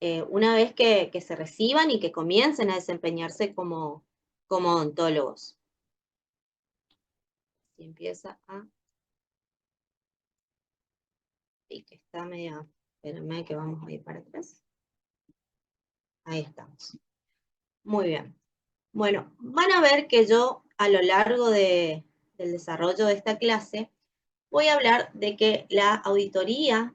una vez que se reciban y que comiencen a desempeñarse como odontólogos. Y empieza a... Y que está media... Espérenme que vamos a ir para atrás. Ahí estamos. Muy bien. Bueno, van a ver que yo a lo largo del desarrollo de esta clase voy a hablar de que la auditoría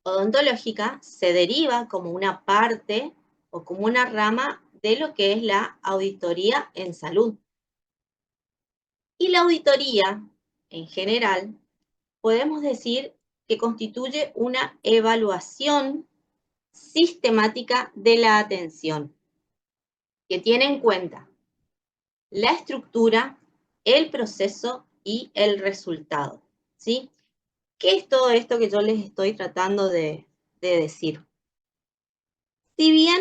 odontológica se deriva como una parte o como una rama de lo que es la auditoría en salud. Y la auditoría, en general, podemos decir que constituye una evaluación sistemática de la atención, que tiene en cuenta la estructura, el proceso y el resultado, ¿sí? ¿Qué es todo esto que yo les estoy tratando de decir? Si bien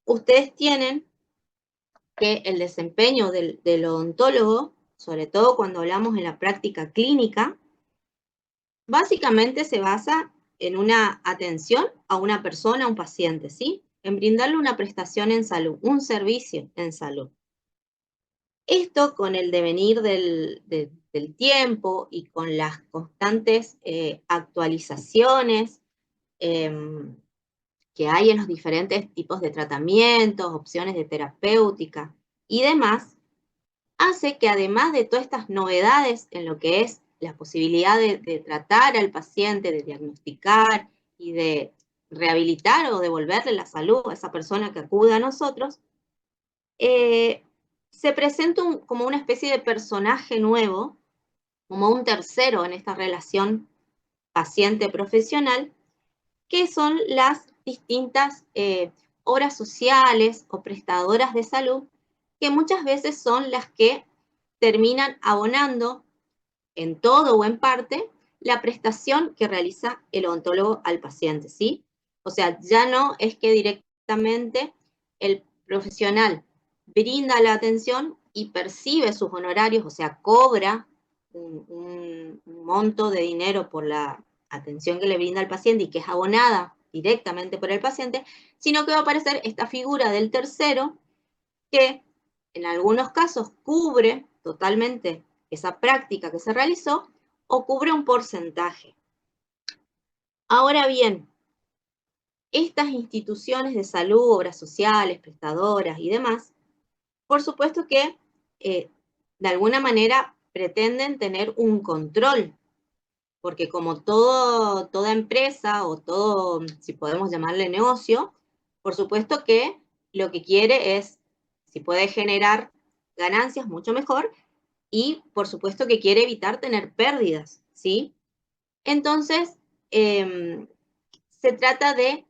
ustedes tienen que el desempeño del odontólogo, sobre todo cuando hablamos en la práctica clínica, básicamente se basa en una atención a una persona, a un paciente, ¿sí? En brindarle una prestación en salud, un servicio en salud. Esto con el devenir del tiempo y con las constantes actualizaciones que hay en los diferentes tipos de tratamientos, opciones de terapéutica y demás, hace que además de todas estas novedades en lo que es la posibilidad de tratar al paciente, de diagnosticar y de rehabilitar o devolverle la salud a esa persona que acude a nosotros, se presenta como una especie de personaje nuevo, como un tercero en esta relación paciente-profesional, que son las distintas obras sociales o prestadoras de salud, que muchas veces son las que terminan abonando en todo o en parte la prestación que realiza el odontólogo al paciente, ¿sí? O sea, ya no es que directamente el profesional brinda la atención y percibe sus honorarios, o sea, cobra un monto de dinero por la atención que le brinda al paciente y que es abonada directamente por el paciente, sino que va a aparecer esta figura del tercero que en algunos casos cubre totalmente esa práctica que se realizó o cubre un porcentaje. Ahora bien, estas instituciones de salud, obras sociales, prestadoras y demás, por supuesto que de alguna manera pretenden tener un control, porque como toda empresa o todo, si podemos llamarle negocio, por supuesto que lo que quiere es, si puede generar ganancias, mucho mejor, y por supuesto que quiere evitar tener pérdidas, ¿sí? Entonces, se trata de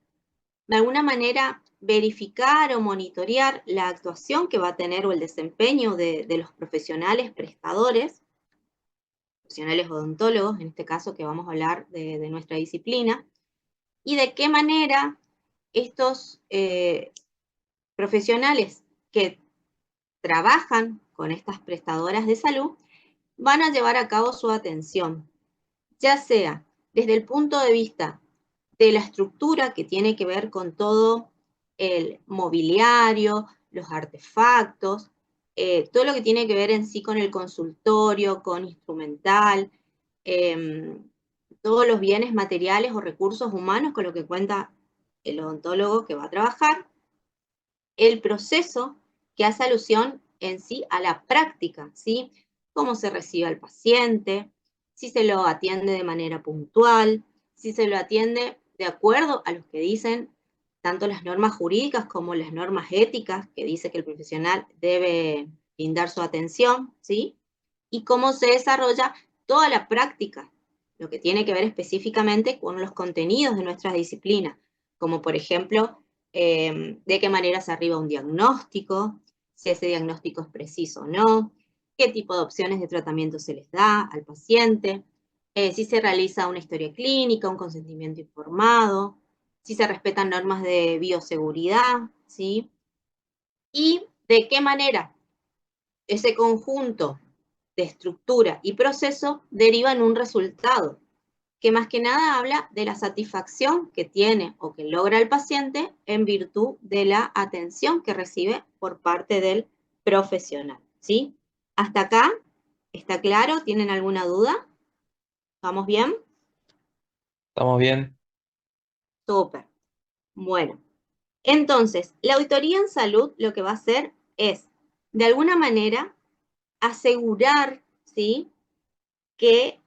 alguna manera, verificar o monitorear la actuación que va a tener o el desempeño de los profesionales prestadores, profesionales odontólogos, en este caso que vamos a hablar de nuestra disciplina, y de qué manera estos profesionales que trabajan con estas prestadoras de salud van a llevar a cabo su atención, ya sea desde el punto de vista de la estructura que tiene que ver con todo el mobiliario, los artefactos, todo lo que tiene que ver en sí con el consultorio, con instrumental, todos los bienes materiales o recursos humanos con lo que cuenta el odontólogo que va a trabajar, el proceso que hace alusión en sí a la práctica, ¿sí? Cómo se recibe al paciente, si se lo atiende de manera puntual, si se lo atiende de acuerdo a lo que dicen tanto las normas jurídicas como las normas éticas que dice que el profesional debe brindar su atención, ¿sí? Y cómo se desarrolla toda la práctica, lo que tiene que ver específicamente con los contenidos de nuestras disciplinas, como por ejemplo, de qué manera se arriba un diagnóstico, si ese diagnóstico es preciso o no, qué tipo de opciones de tratamiento se les da al paciente, si se realiza una historia clínica, un consentimiento informado, si se respetan normas de bioseguridad, ¿sí? Y de qué manera ese conjunto de estructura y proceso deriva en un resultado, que más que nada habla de la satisfacción que tiene o que logra el paciente en virtud de la atención que recibe por parte del profesional, ¿sí? ¿Hasta acá? ¿Está claro? ¿Tienen alguna duda? ¿Vamos bien? ¿Estamos bien? Súper. Bueno, entonces, la auditoría en salud lo que va a hacer es, de alguna manera, asegurar, ¿sí?, que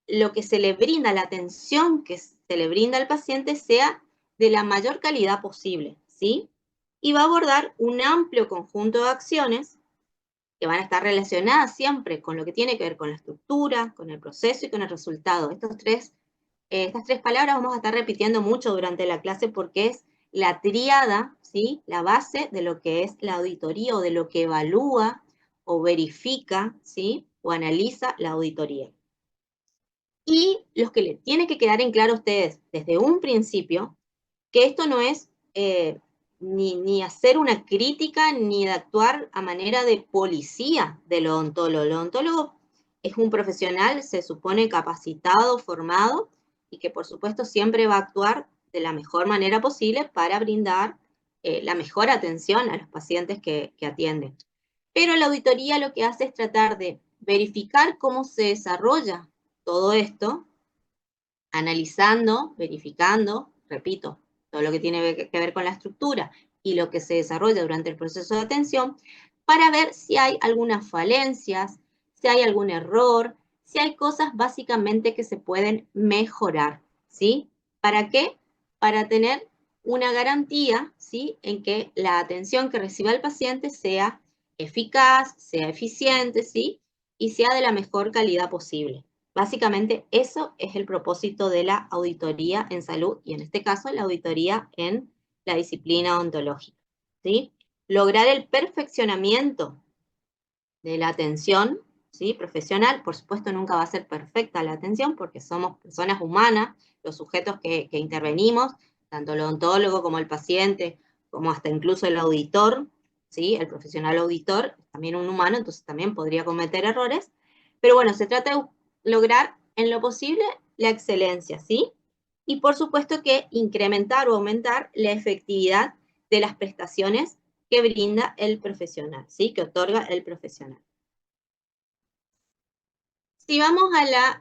lo que se le brinda, la atención que se le brinda al paciente sea de la mayor calidad posible, ¿sí? Y va a abordar un amplio conjunto de acciones que van a estar relacionadas siempre con lo que tiene que ver con la estructura, con el proceso y con el resultado. Estas tres palabras vamos a estar repitiendo mucho durante la clase porque es la tríada, ¿sí?, la base de lo que es la auditoría o de lo que evalúa o verifica, ¿sí?, o analiza la auditoría. Y los que les tiene que quedar en claro a ustedes desde un principio, que esto no es ni hacer una crítica ni de actuar a manera de policía del odontólogo. El odontólogo es un profesional, se supone capacitado, formado, y que por supuesto siempre va a actuar de la mejor manera posible para brindar la mejor atención a los pacientes que atienden. Pero la auditoría lo que hace es tratar de verificar cómo se desarrolla todo esto, analizando, verificando, repito, todo lo que tiene que ver con la estructura y lo que se desarrolla durante el proceso de atención, para ver si hay algunas falencias, si hay algún error, si hay cosas básicamente que se pueden mejorar, ¿sí? ¿Para qué? Para tener una garantía, ¿sí?, en que la atención que reciba el paciente sea eficaz, sea eficiente, ¿sí?, y sea de la mejor calidad posible. Básicamente eso es el propósito de la auditoría en salud y en este caso la auditoría en la disciplina odontológica, ¿sí? Lograr el perfeccionamiento de la atención, ¿sí?, profesional. Por supuesto nunca va a ser perfecta la atención porque somos personas humanas, los sujetos que intervenimos, tanto el odontólogo como el paciente, como hasta incluso el auditor, ¿sí?, el profesional auditor, también un humano, entonces también podría cometer errores, pero bueno, se trata de lograr en lo posible la excelencia, ¿sí? Y por supuesto que incrementar o aumentar la efectividad de las prestaciones que brinda el profesional, ¿sí?, que otorga el profesional. Si vamos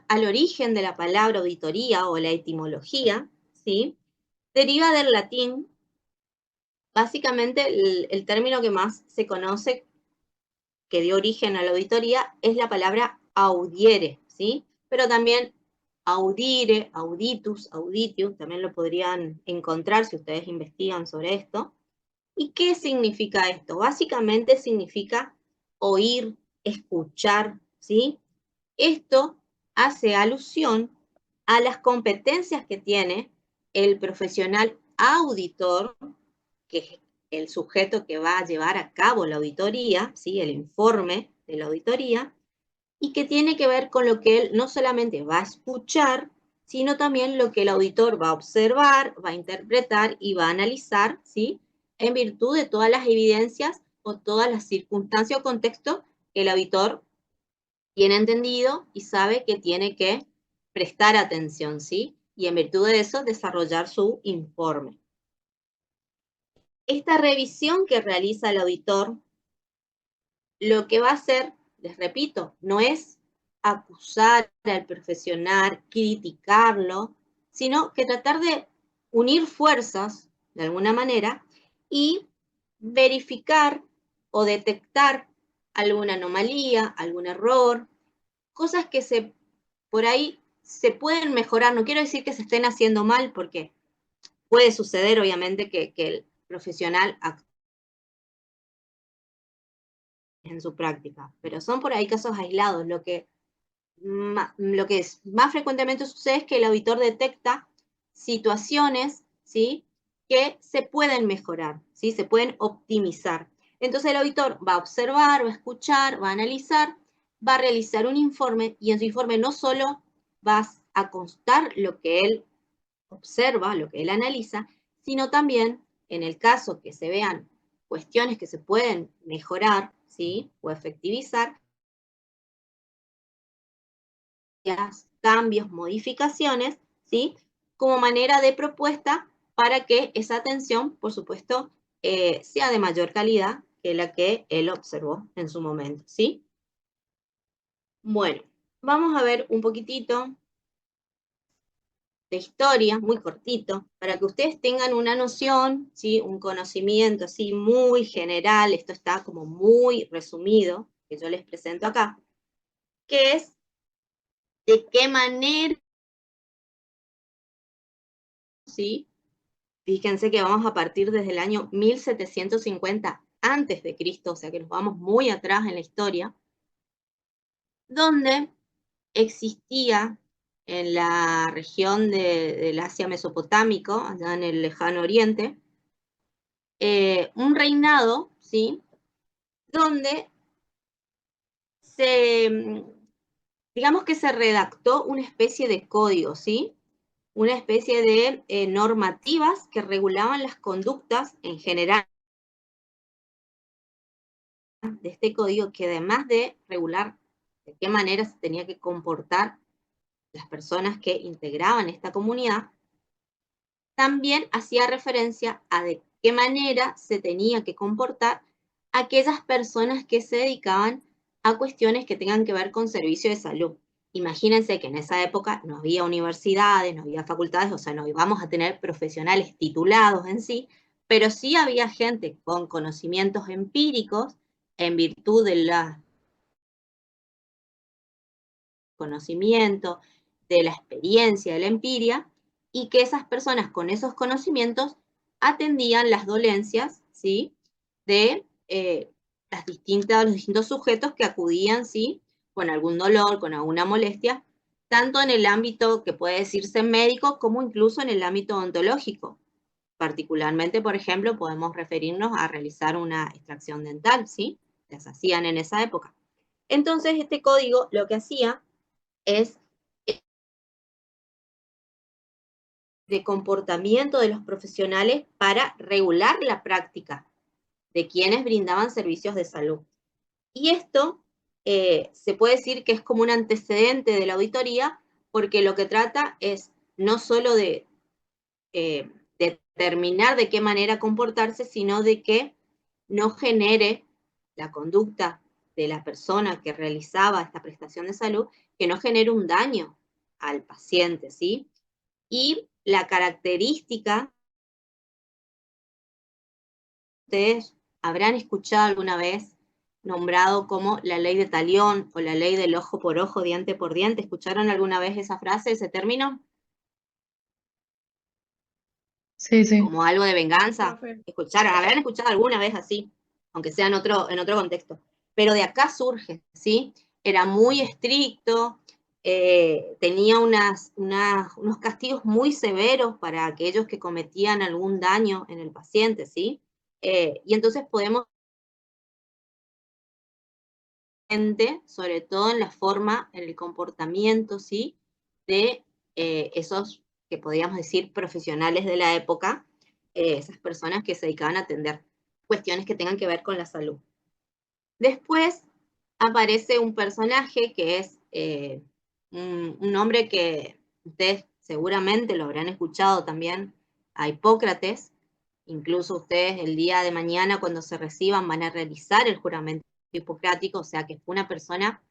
al origen de la palabra auditoría o la etimología, ¿sí?, deriva del latín. Básicamente el término que más se conoce que dio origen a la auditoría es la palabra audiere, ¿sí? Pero también audire, auditus, auditium, también lo podrían encontrar si ustedes investigan sobre esto. ¿Y qué significa esto? Básicamente significa oír, escuchar, ¿sí? Esto hace alusión a las competencias que tiene el profesional auditor, que es el sujeto que va a llevar a cabo la auditoría, ¿sí?, el informe de la auditoría, y que tiene que ver con lo que él no solamente va a escuchar, sino también lo que el auditor va a observar, va a interpretar y va a analizar, ¿sí?, en virtud de todas las evidencias o todas las circunstancias o contextos que el auditor tiene entendido y sabe que tiene que prestar atención, ¿sí? Y en virtud de eso desarrollar su informe. Esta revisión que realiza el auditor, lo que va a hacer, les repito, no es acusar al profesional, criticarlo, sino que tratar de unir fuerzas, de alguna manera, y verificar o detectar alguna anomalía, algún error, cosas que por ahí se pueden mejorar. No quiero decir que se estén haciendo mal, porque puede suceder, obviamente, que el profesional actúe en su práctica, pero son por ahí casos aislados. Lo que más frecuentemente sucede es que el auditor detecta situaciones, ¿sí?, que se pueden mejorar, ¿sí?, se pueden optimizar. Entonces el auditor va a observar, va a escuchar, va a analizar, va a realizar un informe y en su informe no solo va a constar lo que él observa, lo que él analiza, sino también, en el caso que se vean cuestiones que se pueden mejorar, ¿sí?, o efectivizar, cambios, modificaciones, ¿sí? Como manera de propuesta para que esa atención, por supuesto, sea de mayor calidad que la que él observó en su momento, ¿sí? Bueno, vamos a ver un poquitito de historia, muy cortito, para que ustedes tengan una noción, ¿sí? Un conocimiento así muy general, esto está como muy resumido, que yo les presento acá, que es de qué manera, ¿sí? Fíjense que vamos a partir desde el año 1750 antes de Cristo, o sea que nos vamos muy atrás en la historia, donde existía en la región del Asia mesopotámico, allá en el lejano oriente, un reinado, ¿sí? Donde digamos que se redactó una especie de código, ¿sí? Una especie de normativas que regulaban las conductas en general de este código, que además de regular de qué manera se tenía que comportar las personas que integraban esta comunidad, también hacía referencia a de qué manera se tenía que comportar aquellas personas que se dedicaban a cuestiones que tengan que ver con servicio de salud. Imagínense que en esa época no había universidades, no había facultades, o sea, no íbamos a tener profesionales titulados en sí, pero sí había gente con conocimientos empíricos en virtud de la conocimiento, de la experiencia, de la empiria, y que esas personas con esos conocimientos atendían las dolencias, ¿sí? De los distintos sujetos que acudían, ¿sí? Con algún dolor, con alguna molestia, tanto en el ámbito que puede decirse médico como incluso en el ámbito odontológico. Particularmente, por ejemplo, podemos referirnos a realizar una extracción dental, ¿sí? Las hacían en esa época. Entonces, este código lo que hacía es de comportamiento de los profesionales para regular la práctica de quienes brindaban servicios de salud. Y esto se puede decir que es como un antecedente de la auditoría, porque lo que trata es no solo de determinar de qué manera comportarse, sino de que no genere la conducta de la persona que realizaba esta prestación de salud, que no genere un daño al paciente, ¿sí? Y la característica, ustedes habrán escuchado alguna vez nombrado como la ley de Talión o la ley del ojo por ojo, diente por diente. ¿Escucharon alguna vez esa frase, ese término? Sí, sí. Como algo de venganza. ¿Escucharon? Habrán escuchado alguna vez así, aunque sea en otro contexto. Pero de acá surge, ¿sí? Era muy estricto, tenía unos castigos muy severos para aquellos que cometían algún daño en el paciente, ¿sí? Y entonces podemos, sobre todo en la forma, en el comportamiento, ¿sí? De esos que podríamos decir profesionales de la época, esas personas que se dedicaban a atender cuestiones que tengan que ver con la salud. Después aparece un personaje que es un hombre que ustedes seguramente lo habrán escuchado también, a Hipócrates. Incluso ustedes el día de mañana cuando se reciban van a realizar el juramento hipocrático, o sea que fue una persona,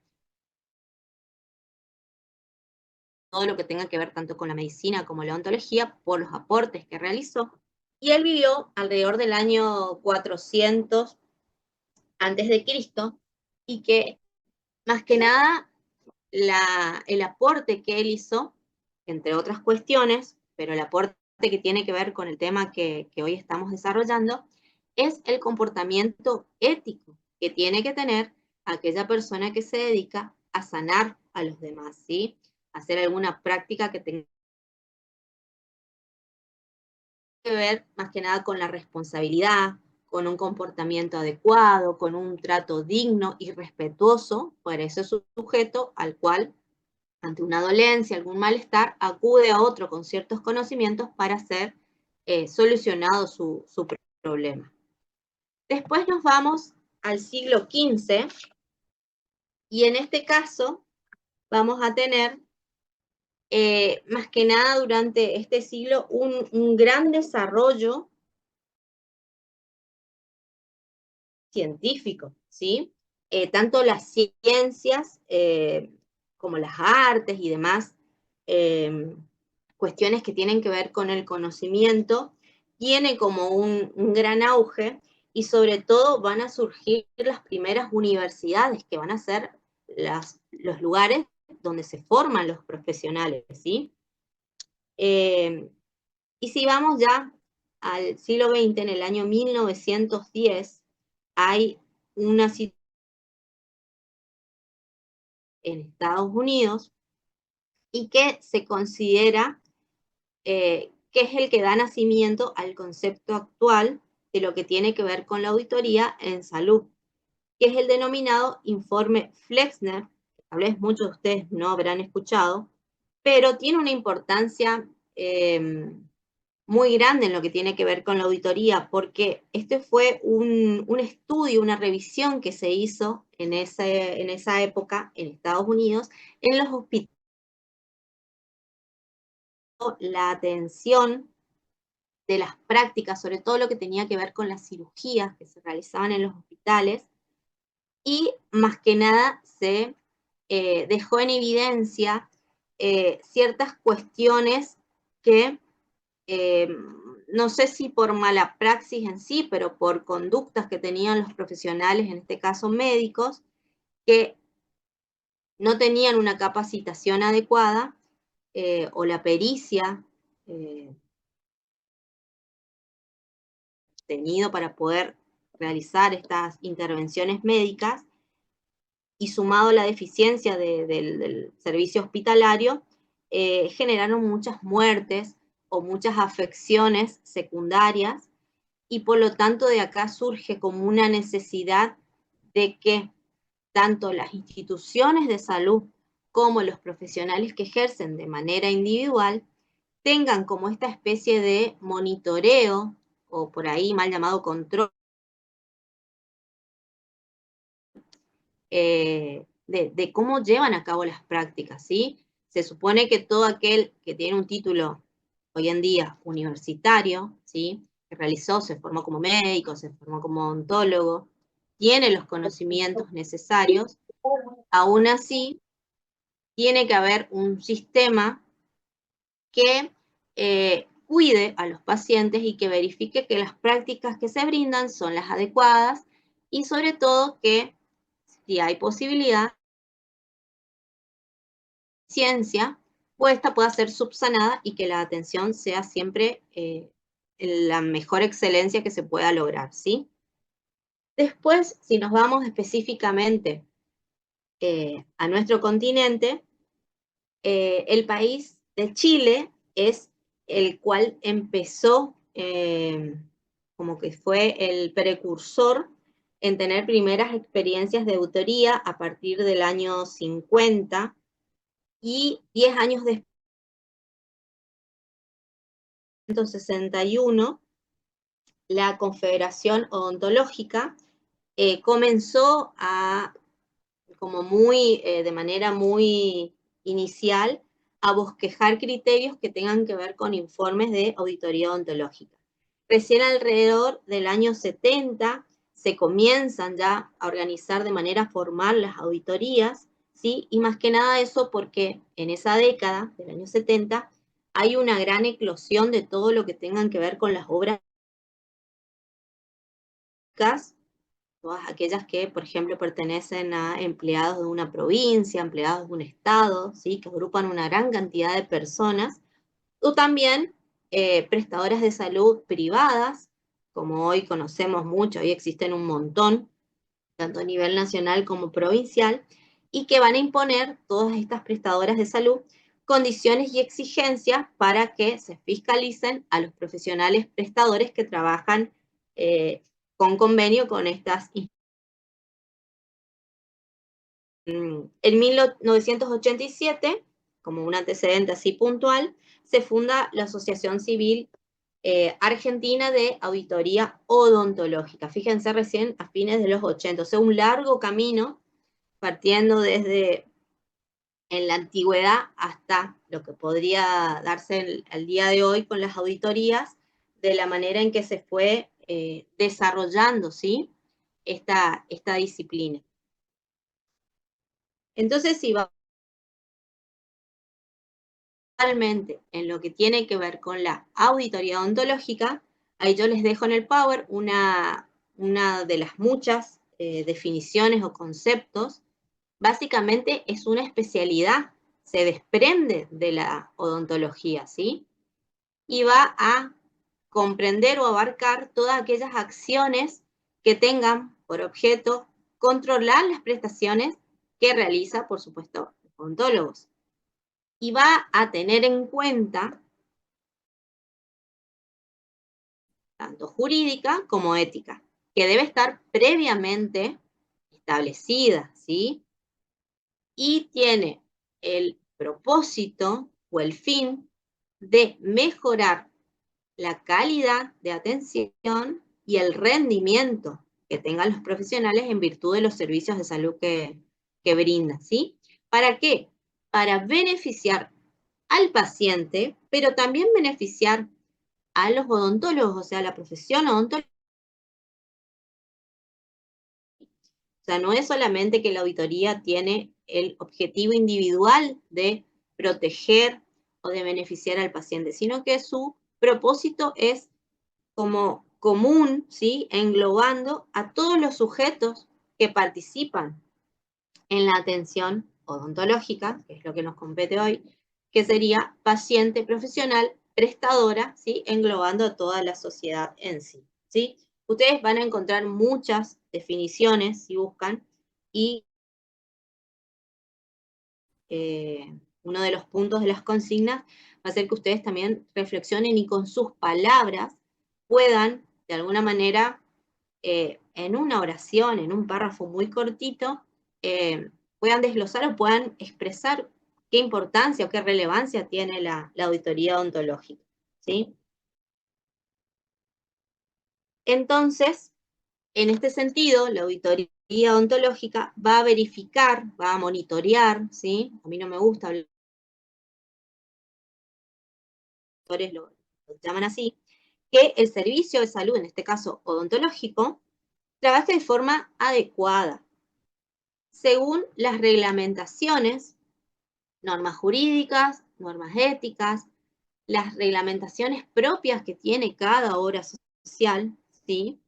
todo lo que tenga que ver tanto con la medicina como la odontología, por los aportes que realizó. Y él vivió alrededor del año 400 antes de Cristo, y que más que nada el aporte que él hizo, entre otras cuestiones, pero el aporte que tiene que ver con el tema que hoy estamos desarrollando, es el comportamiento ético que tiene que tener aquella persona que se dedica a sanar a los demás, ¿sí? Hacer alguna práctica que tenga que ver más que nada con la responsabilidad, con un comportamiento adecuado, con un trato digno y respetuoso por ese sujeto al cual, ante una dolencia, algún malestar, acude a otro con ciertos conocimientos para ser solucionado su problema. Después nos vamos al siglo XV, y en este caso vamos a tener más que nada durante este siglo, un gran desarrollo científico, ¿sí? Tanto las ciencias como las artes y demás cuestiones que tienen que ver con el conocimiento, tiene como un gran auge, y sobre todo van a surgir las primeras universidades, que van a ser los lugares donde se forman los profesionales, ¿sí? Y si vamos ya al siglo XX, en el año 1910, hay una situación en Estados Unidos y que se considera que es el que da nacimiento al concepto actual de lo que tiene que ver con la auditoría en salud, que es el denominado informe Flexner, que tal vez muchos de ustedes no habrán escuchado, pero tiene una importancia muy grande en lo que tiene que ver con la auditoría, porque este fue un estudio, una revisión que se hizo en esa época en Estados Unidos, en los hospitales, la atención de las prácticas, sobre todo lo que tenía que ver con las cirugías que se realizaban en los hospitales, y más que nada se dejó en evidencia ciertas cuestiones que no sé si por mala praxis en sí, pero por conductas que tenían los profesionales, en este caso médicos, que no tenían una capacitación adecuada o la pericia tenido para poder realizar estas intervenciones médicas, y sumado a la deficiencia del servicio hospitalario, generaron muchas muertes o muchas afecciones secundarias, y por lo tanto de acá surge como una necesidad de que tanto las instituciones de salud como los profesionales que ejercen de manera individual tengan como esta especie de monitoreo, o por ahí mal llamado control, de cómo llevan a cabo las prácticas, ¿sí? Se supone que todo aquel que tiene un título hoy en día universitario, ¿sí?, que realizó, se formó como médico, se formó como odontólogo, tiene los conocimientos necesarios, aún así tiene que haber un sistema que cuide a los pacientes y que verifique que las prácticas que se brindan son las adecuadas, y sobre todo que si hay posibilidad, ciencia, pues esta pueda ser subsanada y que la atención sea siempre la mejor excelencia que se pueda lograr, ¿sí? Después, si nos vamos específicamente a nuestro continente, el país de Chile es el cual empezó como que fue el precursor en tener primeras experiencias de autoría a partir del año 50, y 10 años después, en 1961, la Confederación Odontológica comenzó a, como muy, de manera muy inicial, a bosquejar criterios que tengan que ver con informes de auditoría odontológica. Recién alrededor del año 70 se comienzan ya a organizar de manera formal las auditorías, ¿sí? Y más que nada eso porque en esa década, del año 70, hay una gran eclosión de todo lo que tengan que ver con las obras, todas aquellas que, por ejemplo, pertenecen a empleados de una provincia, empleados de un estado, ¿sí?, que agrupan una gran cantidad de personas, o también prestadoras de salud privadas, como hoy conocemos mucho, hoy existen un montón, tanto a nivel nacional como provincial, y que van a imponer todas estas prestadoras de salud condiciones y exigencias para que se fiscalicen a los profesionales prestadores que trabajan con convenio con estas instituciones. En 1987, como un antecedente así puntual, se funda la Asociación Civil Argentina de Auditoría Odontológica. Fíjense, recién a fines de los 80, o sea, un largo camino partiendo desde en la antigüedad hasta lo que podría darse al día de hoy con las auditorías, de la manera en que se fue desarrollando, ¿sí?, esta disciplina. Entonces, si va realmente en lo que tiene que ver con la auditoría odontológica, ahí yo les dejo en el Power una de las muchas definiciones o conceptos. Básicamente es una especialidad, se desprende de la odontología, ¿sí? Y va a comprender o abarcar todas aquellas acciones que tengan por objeto controlar las prestaciones que realiza, por supuesto, los odontólogos. Y va a tener en cuenta tanto jurídica como ética, que debe estar previamente establecida, ¿sí? Y tiene el propósito o el fin de mejorar la calidad de atención y el rendimiento que tengan los profesionales en virtud de los servicios de salud que brindan, ¿sí? ¿Para qué? Para beneficiar al paciente, pero también beneficiar a los odontólogos, o sea, la profesión odontológica. O sea, no es solamente que la auditoría tiene el objetivo individual de proteger o de beneficiar al paciente, sino que su propósito es como común, ¿sí?, englobando a todos los sujetos que participan en la atención odontológica, que es lo que nos compete hoy, que sería paciente, profesional, prestadora, ¿sí?, englobando a toda la sociedad en sí, ¿sí? Ustedes van a encontrar muchas definiciones si buscan, y uno de los puntos de las consignas va a ser que ustedes también reflexionen y con sus palabras puedan, de alguna manera, en una oración, en un párrafo muy cortito, puedan desglosar o puedan expresar qué importancia o qué relevancia tiene la auditoría odontológica, ¿sí? Entonces, en este sentido, la auditoría odontológica va a verificar, va a monitorear, ¿sí? A mí no me gusta hablar, lo llaman así, que el servicio de salud, en este caso odontológico, trabaje de forma adecuada, según las reglamentaciones, normas jurídicas, normas éticas, las reglamentaciones propias que tiene cada obra social, ¿sí?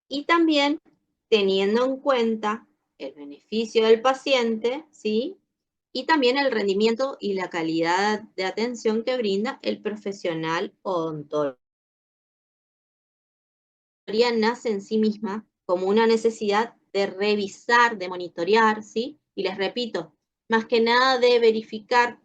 Y también teniendo en cuenta el beneficio del paciente, ¿sí?, y también el rendimiento y la calidad de atención que brinda el profesional odontólogo. La auditoría nace en sí misma como una necesidad de revisar, de monitorear, ¿sí? Y les repito, más que nada de verificar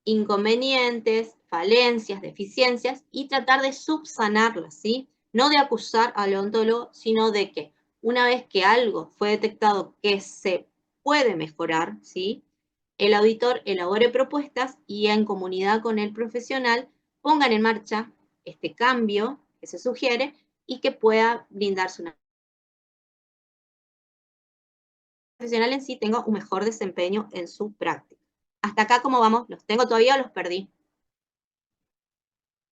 inconvenientes, falencias, deficiencias y tratar de subsanarlas, ¿sí? No de acusar al odontólogo, sino de que una vez que algo fue detectado que se puede mejorar, ¿sí?, el auditor elabore propuestas y en comunidad con el profesional pongan en marcha este cambio que se sugiere y que pueda brindarse una profesional en sí tenga un mejor desempeño en su práctica. Hasta acá, ¿cómo vamos? ¿Los tengo todavía o los perdí?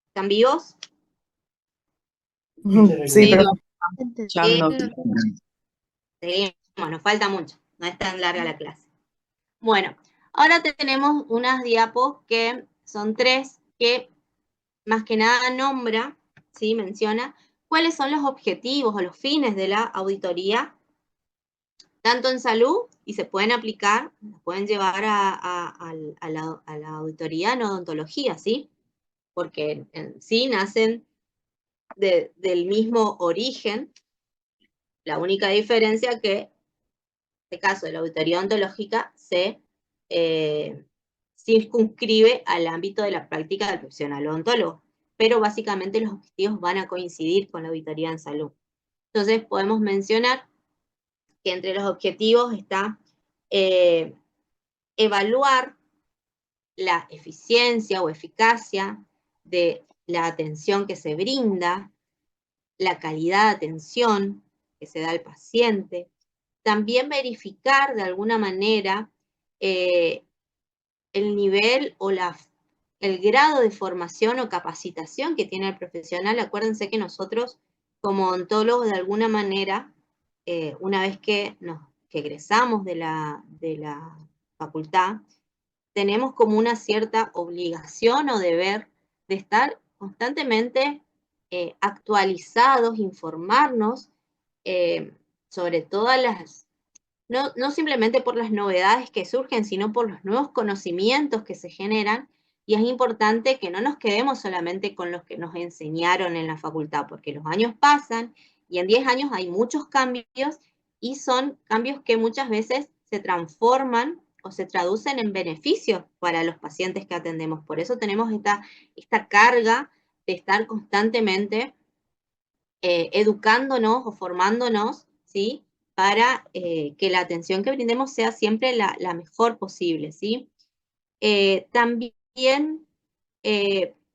¿Están vivos? Sí, pero escuchando. Seguimos, nos falta mucho, no es tan larga la clase. Bueno, ahora tenemos unas diapos que son 3, que más que nada nombra, ¿sí?, menciona cuáles son los objetivos o los fines de la auditoría, tanto en salud, y se pueden aplicar, pueden llevar a la auditoría en odontología, ¿sí? Porque en sí nacen del mismo origen, la única diferencia que en este caso de la auditoría odontológica se circunscribe al ámbito de la práctica del profesional odontólogo, pero básicamente los objetivos van a coincidir con la auditoría en salud. Entonces podemos mencionar que entre los objetivos está evaluar la eficiencia o eficacia de la atención que se brinda, la calidad de atención que se da al paciente, también verificar de alguna manera el nivel o el grado de formación o capacitación que tiene el profesional. Acuérdense que nosotros, como odontólogos, de alguna manera, una vez que egresamos de la facultad, tenemos como una cierta obligación o deber de estar constantemente actualizados, informarnos sobre todas las, no simplemente por las novedades que surgen, sino por los nuevos conocimientos que se generan, y es importante que no nos quedemos solamente con los que nos enseñaron en la facultad, porque los años pasan y en 10 años hay muchos cambios, y son cambios que muchas veces se transforman o se traducen en beneficios para los pacientes que atendemos. Por eso tenemos esta carga de estar constantemente educándonos o formándonos, ¿sí? Para que la atención que brindemos sea siempre la mejor posible, ¿sí? También,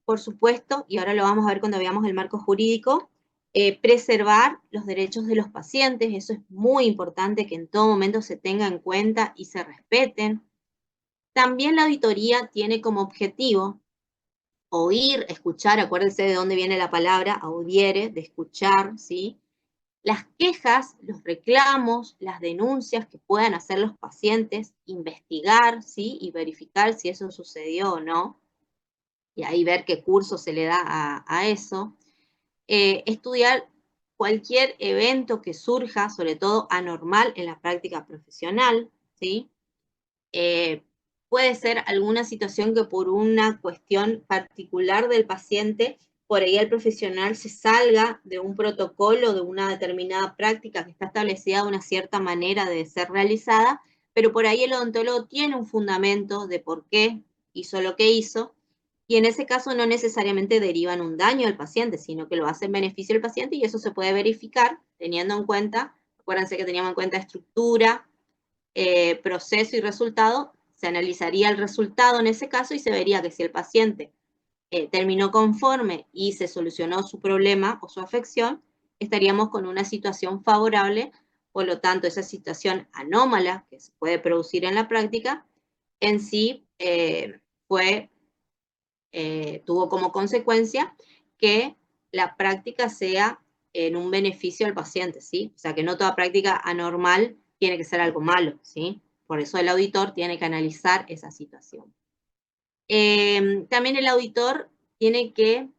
por supuesto, y ahora lo vamos a ver cuando veamos el marco jurídico, preservar los derechos de los pacientes. Eso es muy importante, que en todo momento se tenga en cuenta y se respeten. También la auditoría tiene como objetivo oír, escuchar, acuérdense de dónde viene la palabra audiere, de escuchar, ¿sí? Las quejas, los reclamos, las denuncias que puedan hacer los pacientes, investigar, ¿sí? Y verificar si eso sucedió o no, y ahí ver qué curso se le da a eso. Estudiar cualquier evento que surja, sobre todo anormal en la práctica profesional, ¿sí? Puede ser alguna situación que por una cuestión particular del paciente, por ahí el profesional se salga de un protocolo, de una determinada práctica que está establecida de una cierta manera de ser realizada, pero por ahí el odontólogo tiene un fundamento de por qué hizo lo que hizo, y en ese caso no necesariamente derivan un daño al paciente, sino que lo hace en beneficio del paciente, y eso se puede verificar teniendo en cuenta, acuérdense que teníamos en cuenta estructura, proceso y resultado. Se analizaría el resultado en ese caso y se vería que si el paciente terminó conforme y se solucionó su problema o su afección, estaríamos con una situación favorable. Por lo tanto, esa situación anómala que se puede producir en la práctica, en sí tuvo como consecuencia que la práctica sea en un beneficio al paciente, ¿sí? O sea, que no toda práctica anormal tiene que ser algo malo, ¿sí? Por eso el auditor tiene que analizar esa situación. También el auditor tiene que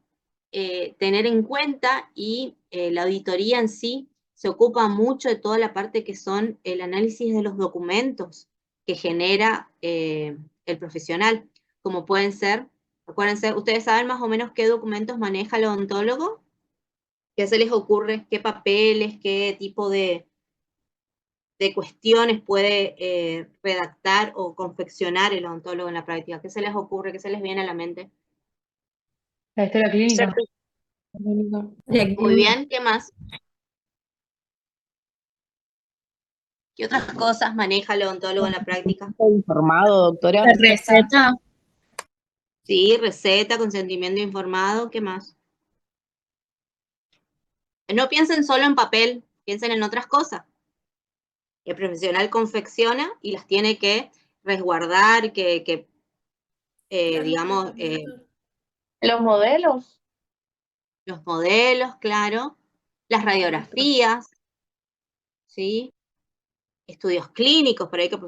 tener en cuenta, y la auditoría en sí se ocupa mucho de toda la parte que son el análisis de los documentos que genera el profesional, como pueden ser, acuérdense, ustedes saben más o menos qué documentos maneja el odontólogo, qué se les ocurre, qué papeles, qué tipo de cuestiones puede redactar o confeccionar el odontólogo en la práctica. ¿Qué se les ocurre? ¿Qué se les viene a la mente? La historia clínica. Muy bien, ¿qué más? ¿Qué otras cosas maneja el odontólogo en la práctica? Informado, doctora. Receta. Sí, receta, consentimiento informado, ¿qué más? No piensen solo en papel, piensen en otras cosas. El profesional confecciona y las tiene que resguardar, digamos, Los modelos. los modelos, claro, las radiografías, ¿sí? Estudios clínicos, por ahí que el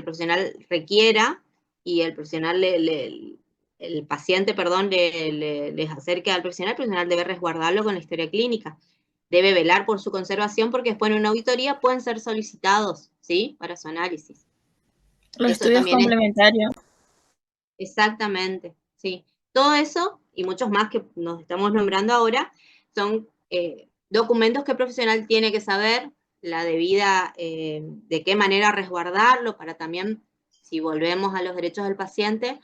profesional requiera, y el profesional el paciente, perdón, les acerque al profesional, el profesional debe resguardarlo con la historia clínica. Debe velar por su conservación, porque después en una auditoría pueden ser solicitados, ¿sí? Para su análisis. Los Eso estudios también complementarios. Exactamente, sí. Todo eso y muchos más que nos estamos nombrando ahora son documentos que el profesional tiene que saber, la debida, de qué manera resguardarlo, para también, si volvemos a los derechos del paciente,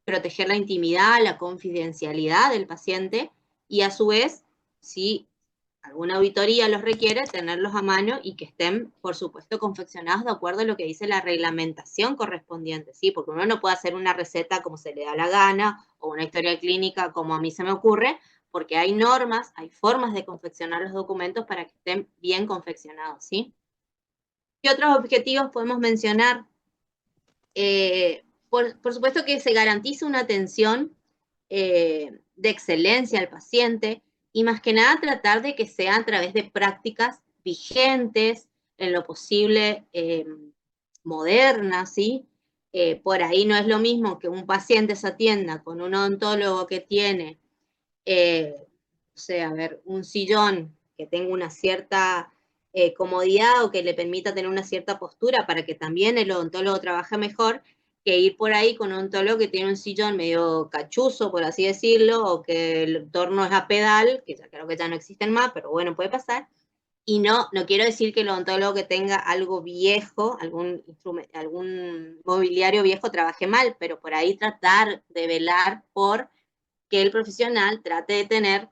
proteger la intimidad, la confidencialidad del paciente, y a su vez, si alguna auditoría los requiere, tenerlos a mano y que estén, por supuesto, confeccionados de acuerdo a lo que dice la reglamentación correspondiente, ¿sí? Porque uno no puede hacer una receta como se le da la gana, o una historia clínica como a mí se me ocurre, porque hay normas, hay formas de confeccionar los documentos para que estén bien confeccionados, ¿sí? ¿Qué otros objetivos podemos mencionar? por supuesto que se garantice una atención de excelencia al paciente y más que nada tratar de que sea a través de prácticas vigentes, en lo posible modernas, ¿sí? Por ahí no es lo mismo que un paciente se atienda con un odontólogo que tiene, o sea, a ver, un sillón que tenga una cierta comodidad o que le permita tener una cierta postura para que también el odontólogo trabaje mejor, que ir por ahí con un odontólogo que tiene un sillón medio cachuzo, por así decirlo, o que el torno es a pedal, que ya creo que ya no existen más, pero bueno, puede pasar. Y no quiero decir que el odontólogo que tenga algo viejo, algún mobiliario viejo trabaje mal, pero por ahí tratar de velar por que el profesional trate de tener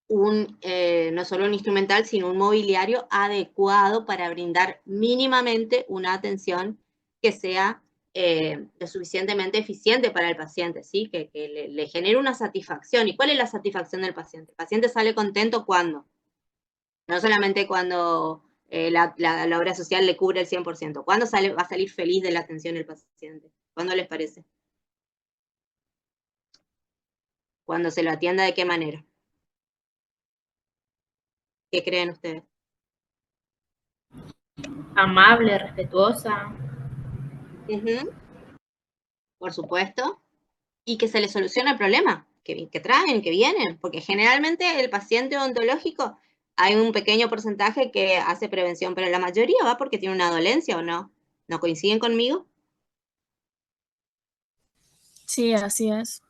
no solo un instrumental, sino un mobiliario adecuado para brindar mínimamente una atención que sea lo suficientemente eficiente para el paciente, ¿sí? Que le genere una satisfacción. ¿Y cuál es la satisfacción del paciente? El paciente sale contento cuando, no solamente cuando la obra social le cubre el 100%, ¿cuándo va a salir feliz de la atención el paciente? ¿Cuándo les parece? ¿Cuando se lo atienda de qué manera? ¿Qué creen ustedes? Amable, respetuosa. Por supuesto. Y que se le solucione el problema que traen, que vienen, porque generalmente el paciente odontológico hay un pequeño porcentaje que hace prevención, pero la mayoría va porque tiene una dolencia o no. ¿No coinciden conmigo? Sí, así es.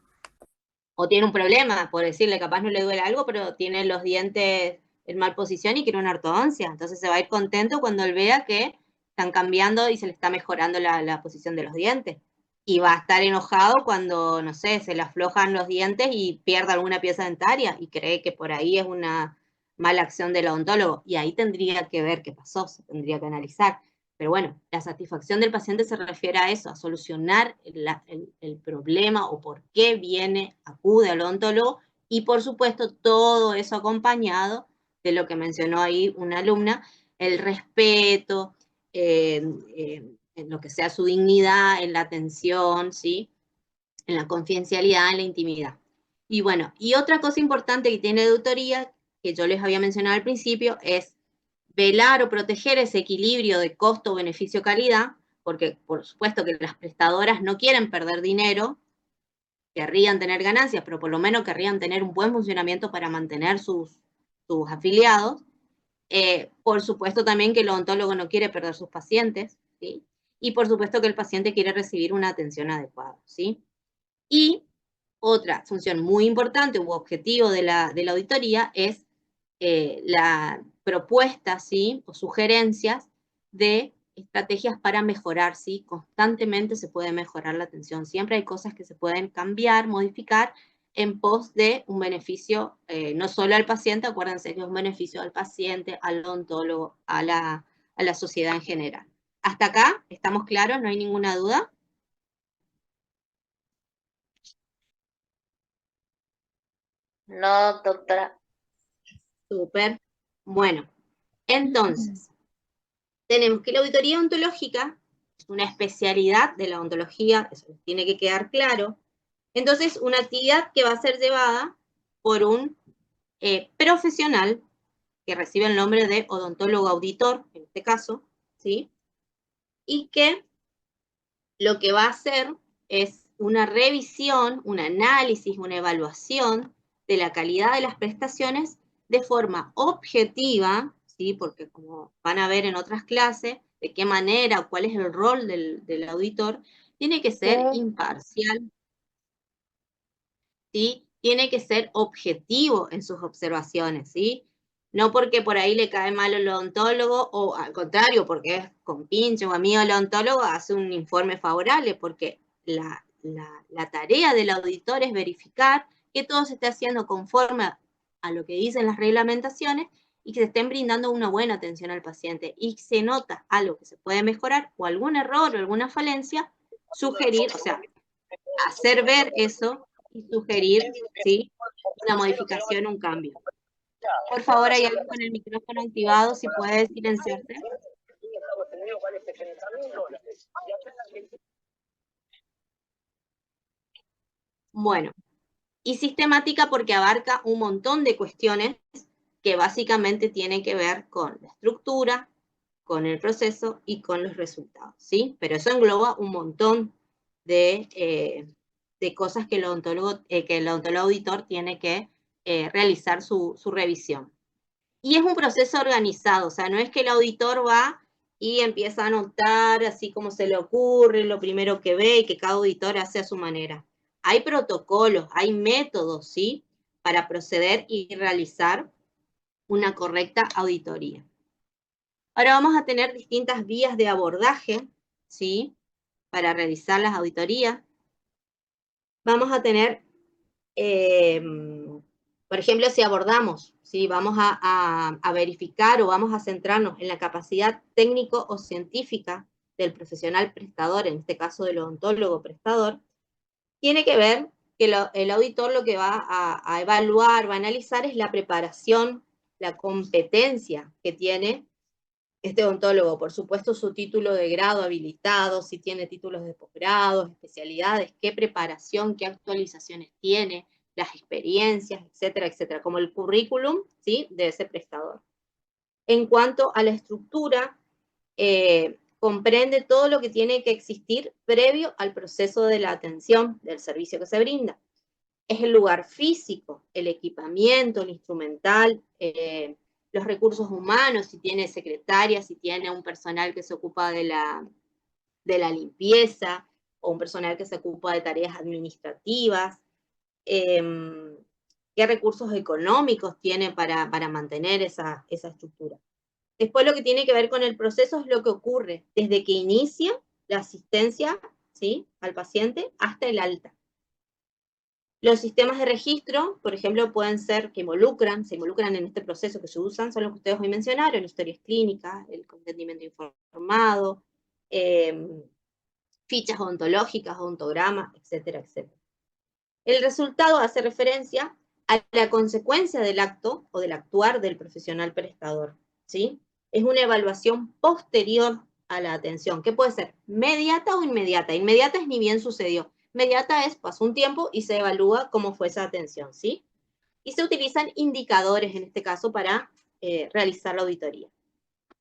O tiene un problema, por decirle, capaz no le duele algo, pero tiene los dientes en mal posición y quiere una ortodoncia. Entonces se va a ir contento cuando él vea que están cambiando y se le está mejorando la posición de los dientes. Y va a estar enojado cuando, no sé, se le aflojan los dientes y pierda alguna pieza dentaria y cree que por ahí es una mala acción del odontólogo. Y ahí tendría que ver qué pasó, se tendría que analizar. Pero bueno, la satisfacción del paciente se refiere a eso, a solucionar el problema o por qué acude al odontólogo, y por supuesto todo eso acompañado de lo que mencionó ahí una alumna, el respeto, en lo que sea su dignidad, en la atención, ¿sí? En la confidencialidad, en la intimidad. Y bueno, y otra cosa importante que tiene la auditoría, que yo les había mencionado al principio, es velar o proteger ese equilibrio de costo, beneficio, calidad, porque por supuesto que las prestadoras no quieren perder dinero, querrían tener ganancias, pero por lo menos querrían tener un buen funcionamiento para mantener sus afiliados. Por supuesto también que el odontólogo no quiere perder sus pacientes, ¿sí? Y por supuesto que el paciente quiere recibir una atención adecuada, ¿sí? Y otra función muy importante u objetivo de la auditoría es la propuesta, ¿sí? O sugerencias de estrategias para mejorar, ¿sí? Constantemente se puede mejorar la atención. Siempre hay cosas que se pueden cambiar, modificar en pos de un beneficio, no solo al paciente, acuérdense que es un beneficio al paciente, al odontólogo, a la sociedad en general. ¿Hasta acá estamos claros? ¿No hay ninguna duda? No, doctora. Súper. Bueno, entonces, tenemos que la auditoría ontológica es una especialidad de la odontología, eso tiene que quedar claro. Entonces, una actividad que va a ser llevada por un profesional que recibe el nombre de odontólogo auditor, en este caso, ¿sí? Y que lo que va a hacer es una revisión, un análisis, una evaluación de la calidad de las prestaciones de forma objetiva, ¿sí? Porque como van a ver en otras clases, de qué manera o cuál es el rol del auditor, tiene que ser imparcial, ¿sí? Tiene que ser objetivo en sus observaciones, ¿sí? No porque por ahí le cae mal el odontólogo, o al contrario, porque es compinche o amigo del odontólogo, hace un informe favorable, porque la tarea del auditor es verificar que todo se esté haciendo conforme a lo que dicen las reglamentaciones y que se estén brindando una buena atención al paciente. Y se nota algo que se puede mejorar o algún error o alguna falencia, sugerir, o sea, hacer ver eso y sugerir, ¿sí? Una modificación, un cambio. Por favor, hay alguien con el micrófono activado, si puede silenciarse. Bueno, y sistemática porque abarca un montón de cuestiones que básicamente tienen que ver con la estructura, con el proceso y con los resultados, ¿sí? Pero eso engloba un montón de cosas que el odontólogo auditor tiene que realizar su revisión. Y es un proceso organizado, o sea, no es que el auditor va y empieza a anotar así como se le ocurre, lo primero que ve y que cada auditor hace a su manera. Hay protocolos, hay métodos, ¿sí? Para proceder y realizar una correcta auditoría. Ahora vamos a tener distintas vías de abordaje, ¿sí? Para realizar las auditorías. Vamos a tener, por ejemplo, si abordamos, ¿sí? Vamos a verificar o vamos a centrarnos en la capacidad técnico o científica del profesional prestador, en este caso del odontólogo prestador, tiene que ver que el auditor lo que va a evaluar, va a analizar es la preparación, la competencia que tiene este odontólogo, por supuesto, su título de grado habilitado, si tiene títulos de posgrado, especialidades, qué preparación, qué actualizaciones tiene, las experiencias, etcétera, etcétera, como el currículum, ¿sí? De ese prestador. En cuanto a la estructura, comprende todo lo que tiene que existir previo al proceso de la atención del servicio que se brinda. Es el lugar físico, el equipamiento, el instrumental, los recursos humanos, si tiene secretaria, si tiene un personal que se ocupa de la limpieza, o un personal que se ocupa de tareas administrativas, qué recursos económicos tiene para mantener esa estructura. Después lo que tiene que ver con el proceso es lo que ocurre desde que inicia la asistencia, ¿sí? Al paciente hasta el alta. Los sistemas de registro, por ejemplo, pueden ser que se involucran en este proceso que se usan, son los que ustedes hoy mencionaron, historias clínicas, el consentimiento informado, fichas odontológicas, odontogramas, etcétera, etcétera. El resultado hace referencia a la consecuencia del acto o del actuar del profesional prestador, ¿sí? Es una evaluación posterior a la atención, que puede ser mediata o inmediata. Inmediata es ni bien sucedió. Inmediata es, pasó un tiempo y se evalúa cómo fue esa atención, ¿sí? Y se utilizan indicadores, en este caso, para realizar la auditoría.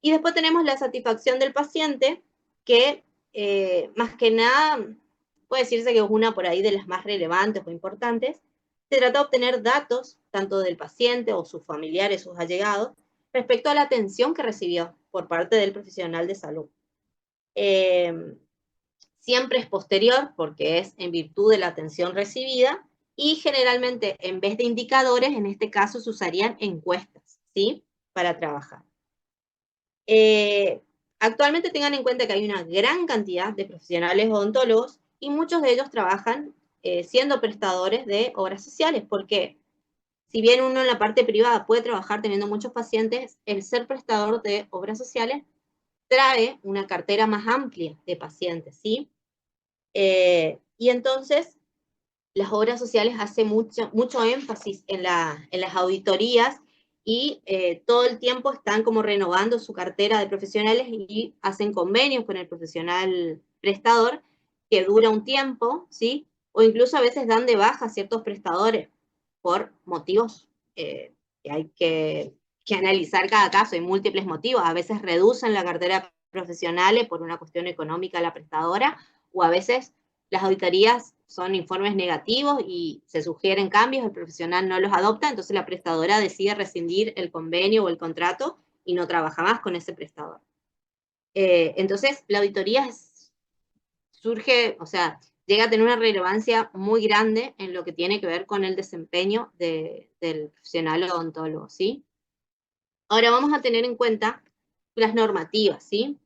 Y después tenemos la satisfacción del paciente, que más que nada puede decirse que es una por ahí de las más relevantes o importantes. Se trata de obtener datos, tanto del paciente o sus familiares, sus allegados, respecto a la atención que recibió por parte del profesional de salud. Siempre es posterior, porque es en virtud de la atención recibida, y generalmente en vez de indicadores, en este caso se usarían encuestas, ¿sí? Para trabajar. Actualmente tengan en cuenta que hay una gran cantidad de profesionales odontólogos y muchos de ellos trabajan siendo prestadores de obras sociales, porque si bien uno en la parte privada puede trabajar teniendo muchos pacientes, el ser prestador de obras sociales trae una cartera más amplia de pacientes, ¿sí? Y entonces las obras sociales hacen mucho énfasis en las auditorías y todo el tiempo están como renovando su cartera de profesionales y hacen convenios con el profesional prestador que dura un tiempo, ¿sí? O incluso a veces dan de baja a ciertos prestadores por motivos que hay que analizar cada caso. Hay múltiples motivos. A veces reducen la cartera de profesionales por una cuestión económica a la prestadora, o a veces las auditorías son informes negativos y se sugieren cambios, el profesional no los adopta, entonces la prestadora decide rescindir el convenio o el contrato y no trabaja más con ese prestador. Entonces, la auditoría surge, o sea, llega a tener una relevancia muy grande en lo que tiene que ver con el desempeño del profesional odontólogo, ¿sí? Ahora vamos a tener en cuenta las normativas, ¿sí?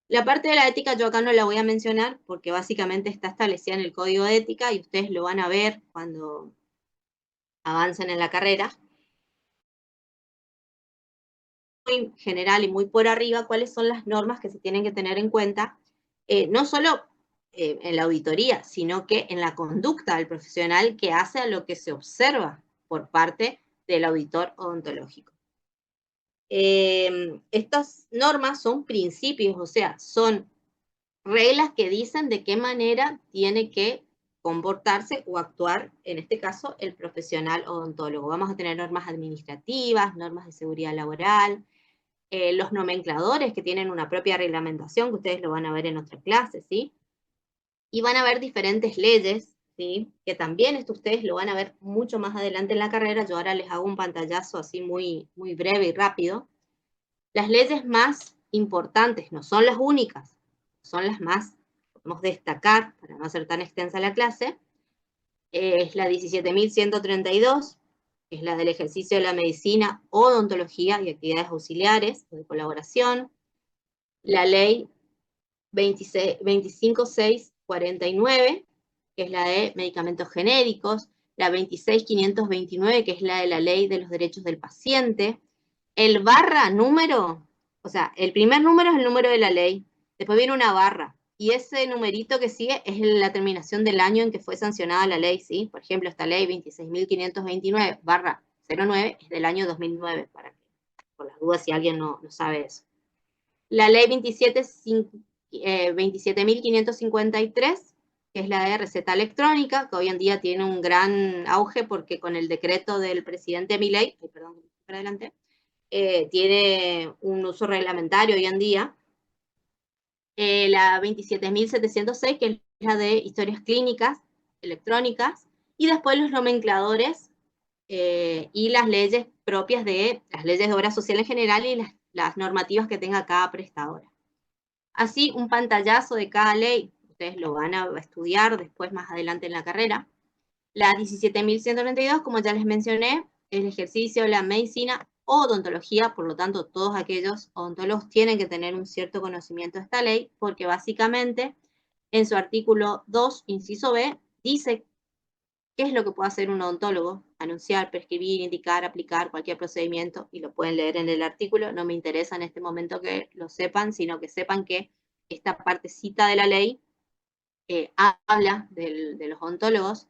La parte de la ética yo acá no la voy a mencionar porque básicamente está establecida en el código de ética y ustedes lo van a ver cuando avancen en la carrera. Muy general y muy por arriba, cuáles son las normas que se tienen que tener en cuenta, no solo en la auditoría, sino que en la conducta del profesional que hace a lo que se observa por parte del auditor odontológico. Estas normas son principios, o sea, son reglas que dicen de qué manera tiene que comportarse o actuar, en este caso, el profesional odontólogo. Vamos a tener normas administrativas, normas de seguridad laboral, los nomencladores que tienen una propia reglamentación, que ustedes lo van a ver en otra clase, ¿sí? Y van a ver diferentes leyes, ¿sí? Que también esto ustedes lo van a ver mucho más adelante en la carrera. Yo ahora les hago un pantallazo así muy breve y rápido. Las leyes más importantes, no son las únicas, son las más, podemos destacar, para no hacer tan extensa la clase, es la 17.132, que es la del ejercicio de la medicina, odontología y actividades auxiliares o de colaboración. La ley 25.649, que es la de medicamentos genéricos. La 26.529, que es la de la ley de los derechos del paciente. El barra número, o sea, el primer número es el número de la ley, después viene una barra, y ese numerito que sigue es la terminación del año en que fue sancionada la ley, ¿sí? Por ejemplo, esta ley 26.529/09 es del año 2009, para que, por las dudas si alguien no sabe eso. La ley 27.553, que es la de receta electrónica, que hoy en día tiene un gran auge porque con el decreto del presidente Milei, perdón, para adelante, tiene un uso reglamentario hoy en día. La 27.706, que es la de historias clínicas electrónicas, y después los nomencladores y las leyes propias de las leyes de obra social en general y las normativas que tenga cada prestadora. Así, un pantallazo de cada ley, ustedes lo van a estudiar después más adelante en la carrera. La 17.192, como ya les mencioné, el ejercicio de la medicina o odontología, por lo tanto, todos aquellos odontólogos tienen que tener un cierto conocimiento de esta ley, porque básicamente en su artículo 2, inciso B, dice qué es lo que puede hacer un odontólogo: anunciar, prescribir, indicar, aplicar cualquier procedimiento, y lo pueden leer en el artículo. No me interesa en este momento que lo sepan, sino que sepan que esta partecita de la ley habla de los odontólogos.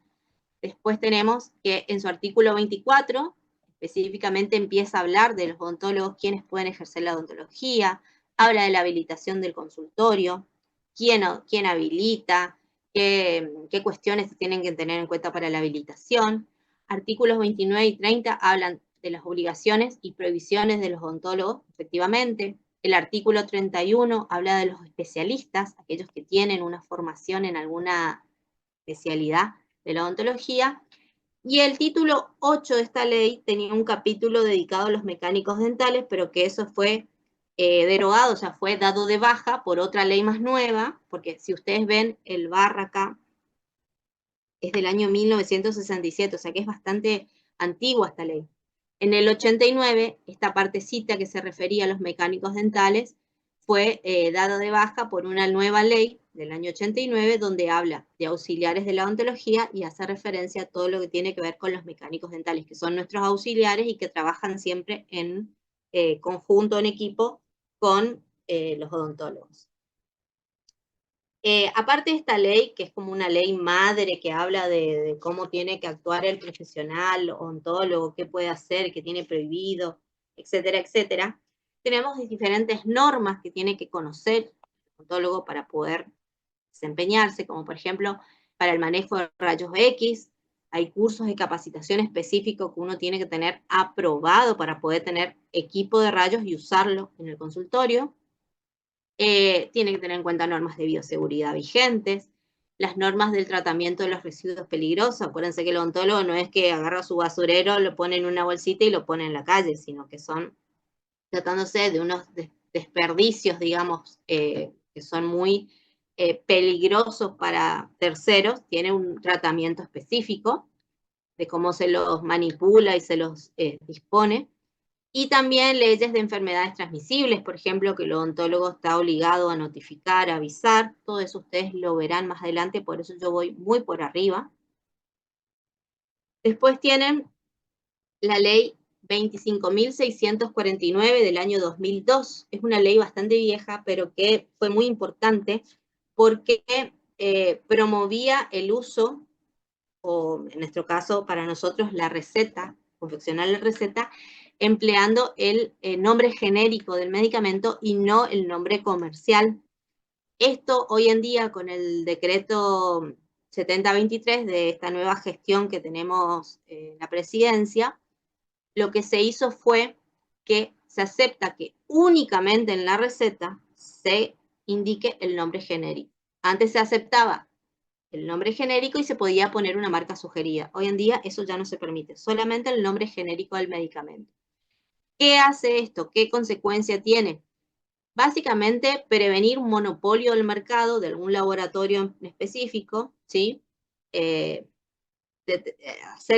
Después tenemos que en su artículo 24, específicamente empieza a hablar de los odontólogos, quiénes pueden ejercer la odontología, habla de la habilitación del consultorio, quién habilita, qué cuestiones se tienen que tener en cuenta para la habilitación. Artículos 29 y 30 hablan de las obligaciones y prohibiciones de los odontólogos, efectivamente. El artículo 31 habla de los especialistas, aquellos que tienen una formación en alguna especialidad de la odontología. Y el título 8 de esta ley tenía un capítulo dedicado a los mecánicos dentales, pero que eso fue derogado, o sea, fue dado de baja por otra ley más nueva, porque si ustedes ven el barra acá, es del año 1967, o sea que es bastante antigua esta ley. En el 89, esta partecita que se refería a los mecánicos dentales fue dada de baja por una nueva ley del año 89, donde habla de auxiliares de la odontología y hace referencia a todo lo que tiene que ver con los mecánicos dentales, que son nuestros auxiliares y que trabajan siempre en conjunto, en equipo, con los odontólogos. Aparte de esta ley, que es como una ley madre que habla de cómo tiene que actuar el profesional odontólogo, qué puede hacer, qué tiene prohibido, etcétera, etcétera, tenemos diferentes normas que tiene que conocer el odontólogo para poder desempeñarse, como por ejemplo, para el manejo de rayos X, hay cursos de capacitación específicos que uno tiene que tener aprobado para poder tener equipo de rayos y usarlo en el consultorio. Tiene que tener en cuenta normas de bioseguridad vigentes, las normas del tratamiento de los residuos peligrosos. Acuérdense que el odontólogo no es que agarra su basurero, lo pone en una bolsita y lo pone en la calle, sino que son, tratándose de unos desperdicios, digamos, que son muy peligrosos para terceros, tiene un tratamiento específico de cómo se los manipula y se los dispone. Y también leyes de enfermedades transmisibles, por ejemplo, que el odontólogo está obligado a notificar, a avisar. Todo eso ustedes lo verán más adelante, por eso yo voy muy por arriba. Después tienen la ley 25.649 del año 2002. Es una ley bastante vieja, pero que fue muy importante porque promovía el uso, o en nuestro caso, para nosotros, la receta, confeccionar la receta, empleando el nombre genérico del medicamento y no el nombre comercial. Esto hoy en día con el decreto 7023 de esta nueva gestión que tenemos en la presidencia, lo que se hizo fue que se acepta que únicamente en la receta se indique el nombre genérico. Antes se aceptaba el nombre genérico y se podía poner una marca sugerida. Hoy en día eso ya no se permite, solamente el nombre genérico del medicamento. ¿Qué hace esto? ¿Qué consecuencia tiene? Básicamente, prevenir un monopolio del mercado de algún laboratorio en específico, ¿sí? Hacer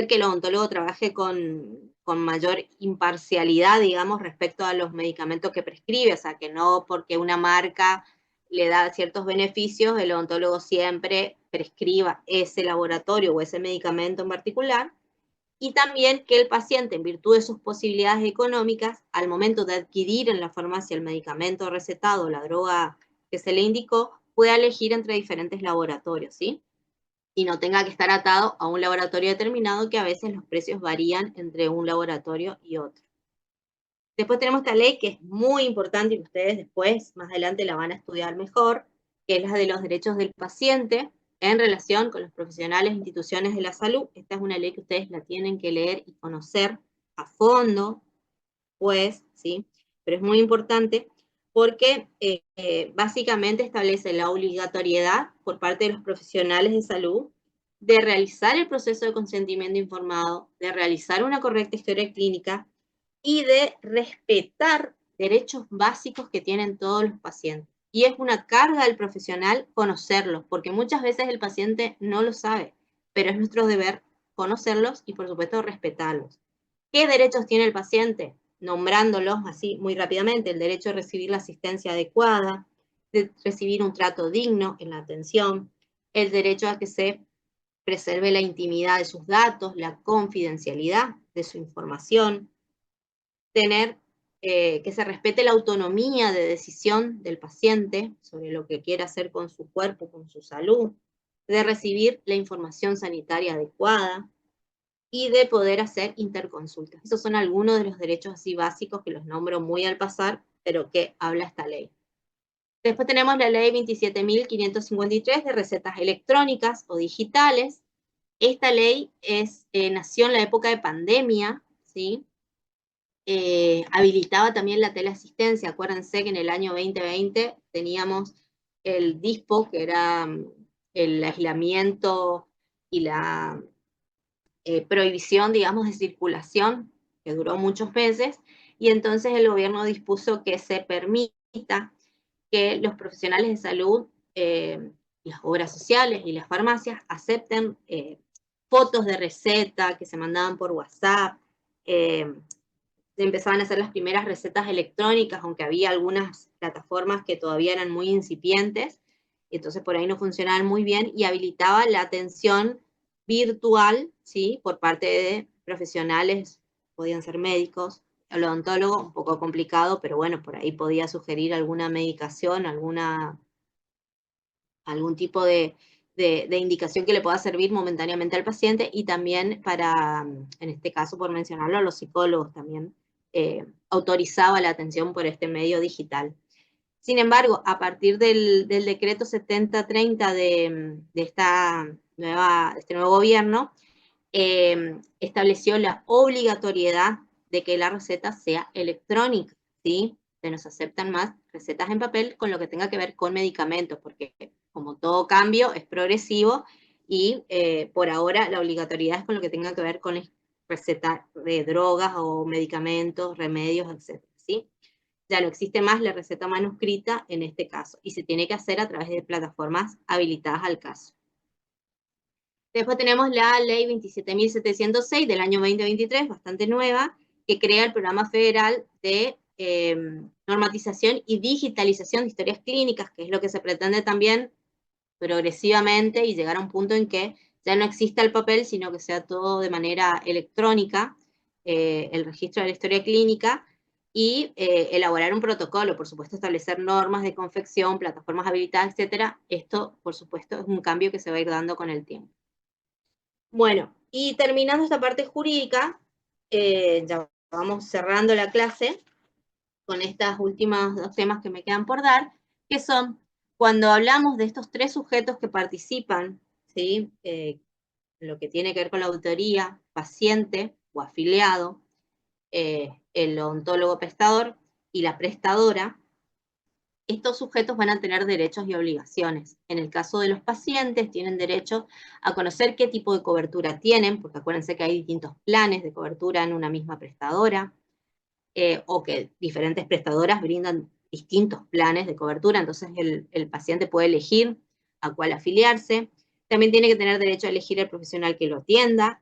que el odontólogo trabaje con mayor imparcialidad, digamos, respecto a los medicamentos que prescribe, o sea, que no porque una marca le da ciertos beneficios, el odontólogo siempre prescriba ese laboratorio o ese medicamento en particular, y también que el paciente, en virtud de sus posibilidades económicas, al momento de adquirir en la farmacia el medicamento recetado o la droga que se le indicó, pueda elegir entre diferentes laboratorios, ¿sí? Y no tenga que estar atado a un laboratorio determinado, que a veces los precios varían entre un laboratorio y otro. Después tenemos esta ley que es muy importante y que ustedes después, más adelante, la van a estudiar mejor, que es la de los derechos del paciente en relación con los profesionales e instituciones de la salud. Esta es una ley que ustedes la tienen que leer y conocer a fondo, pues, ¿sí? Pero es muy importante porque básicamente establece la obligatoriedad por parte de los profesionales de salud de realizar el proceso de consentimiento informado, de realizar una correcta historia clínica y de respetar derechos básicos que tienen todos los pacientes. Y es una carga del profesional conocerlos, porque muchas veces el paciente no lo sabe, pero es nuestro deber conocerlos y, por supuesto, respetarlos. ¿Qué derechos tiene el paciente? Nombrándolos así muy rápidamente: el derecho a recibir la asistencia adecuada, de recibir un trato digno en la atención, el derecho a que se preserve la intimidad de sus datos, la confidencialidad de su información, tener que se respete la autonomía de decisión del paciente sobre lo que quiere hacer con su cuerpo, con su salud, de recibir la información sanitaria adecuada, y de poder hacer interconsultas. Esos son algunos de los derechos así básicos que los nombro muy al pasar, pero que habla esta ley. Después tenemos la ley 27.553 de recetas electrónicas o digitales. Esta ley nació en la época de pandemia, ¿sí? Habilitaba también la teleasistencia. Acuérdense que en el año 2020 teníamos el DISPO, que era el aislamiento y la prohibición, digamos, de circulación, que duró muchos meses, y entonces el gobierno dispuso que se permita que los profesionales de salud, las obras sociales y las farmacias acepten fotos de receta que se mandaban por WhatsApp. Se empezaban a hacer las primeras recetas electrónicas, aunque había algunas plataformas que todavía eran muy incipientes, y entonces por ahí no funcionaban muy bien, y habilitaba la atención virtual, ¿sí? Por parte de profesionales, podían ser médicos, el odontólogo, un poco complicado, pero bueno, por ahí podía sugerir alguna medicación, algún tipo de indicación que le pueda servir momentáneamente al paciente, y también para, en este caso, por mencionarlo, a los psicólogos también autorizaba la atención por este medio digital. Sin embargo, a partir del decreto 7030 de este nuevo gobierno, estableció la obligatoriedad de que la receta sea electrónica, ¿sí? Se nos aceptan más recetas en papel con lo que tenga que ver con medicamentos, porque como todo cambio es progresivo, y por ahora la obligatoriedad es con lo que tenga que ver con recetas de drogas o medicamentos, remedios, etc., ¿sí? Ya no existe más la receta manuscrita en este caso, y se tiene que hacer a través de plataformas habilitadas al caso. Después tenemos la ley 27.706 del año 2023, bastante nueva, que crea el programa federal de normatización y digitalización de historias clínicas, que es lo que se pretende también progresivamente y llegar a un punto en que ya no exista el papel, sino que sea todo de manera electrónica, el registro de la historia clínica, y elaborar un protocolo, por supuesto, establecer normas de confección, plataformas habilitadas, etc. Esto, por supuesto, es un cambio que se va a ir dando con el tiempo. Bueno, y terminando esta parte jurídica, ya vamos cerrando la clase con estas últimas dos temas que me quedan por dar, que son, cuando hablamos de estos tres sujetos que participan, ¿sí? Lo que tiene que ver con la auditoría, paciente o afiliado, el odontólogo prestador y la prestadora, estos sujetos van a tener derechos y obligaciones. En el caso de los pacientes, tienen derecho a conocer qué tipo de cobertura tienen, porque acuérdense que hay distintos planes de cobertura en una misma prestadora, o que diferentes prestadoras brindan distintos planes de cobertura, entonces el paciente puede elegir a cuál afiliarse. También tiene que tener derecho a elegir el profesional que lo atienda.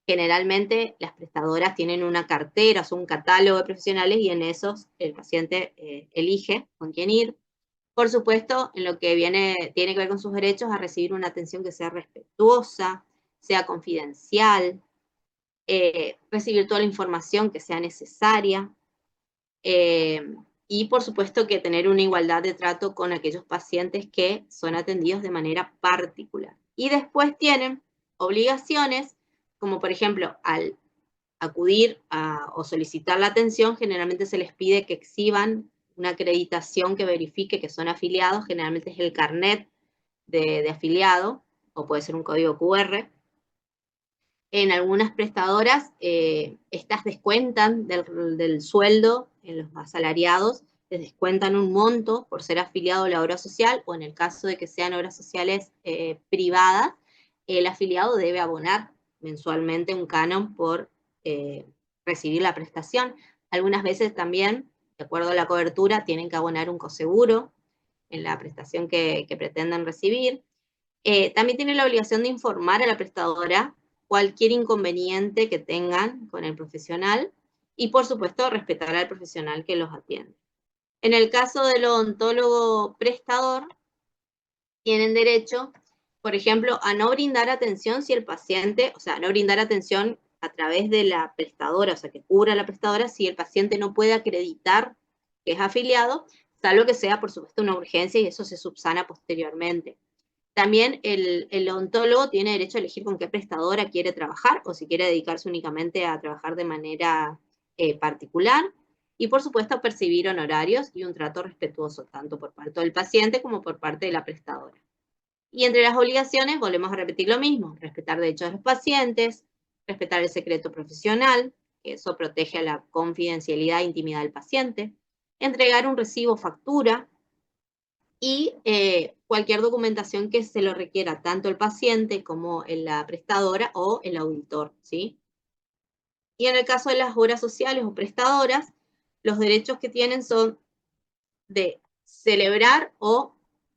Generalmente las prestadoras tienen una cartera, o un catálogo de profesionales, y en esos el paciente elige con quién ir. Por supuesto, en lo que tiene que ver con sus derechos, a recibir una atención que sea respetuosa, sea confidencial, recibir toda la información que sea necesaria, y por supuesto que tener una igualdad de trato con aquellos pacientes que son atendidos de manera particular. Y después tienen obligaciones, como por ejemplo, al acudir o solicitar la atención, generalmente se les pide que exhiban una acreditación que verifique que son afiliados, generalmente es el carnet de afiliado, o puede ser un código QR. En algunas prestadoras, estas descuentan del sueldo, en los asalariados, les descuentan un monto por ser afiliado a la obra social, o en el caso de que sean obras sociales privadas, el afiliado debe abonar mensualmente un canon por recibir la prestación. Algunas veces también, de acuerdo a la cobertura, tienen que abonar un coseguro en la prestación que pretendan recibir. También tienen la obligación de informar a la prestadora cualquier inconveniente que tengan con el profesional, y por supuesto respetar al profesional que los atiende. En el caso del odontólogo prestador, tienen derecho, por ejemplo, a no brindar atención si el paciente, o sea, no brindar atención a través de la prestadora, o sea, que cubra la prestadora si el paciente no puede acreditar que es afiliado, salvo que sea, por supuesto, una urgencia, y eso se subsana posteriormente. También el odontólogo tiene derecho a elegir con qué prestadora quiere trabajar, o si quiere dedicarse únicamente a trabajar de manera particular, y por supuesto percibir honorarios y un trato respetuoso, tanto por parte del paciente como por parte de la prestadora. Y entre las obligaciones, volvemos a repetir lo mismo: respetar derechos de los pacientes, respetar el secreto profesional, que eso protege a la confidencialidad e intimidad del paciente, entregar un recibo o factura, y cualquier documentación que se lo requiera tanto el paciente como la prestadora o el auditor, ¿sí? Y en el caso de las obras sociales o prestadoras, los derechos que tienen son de celebrar o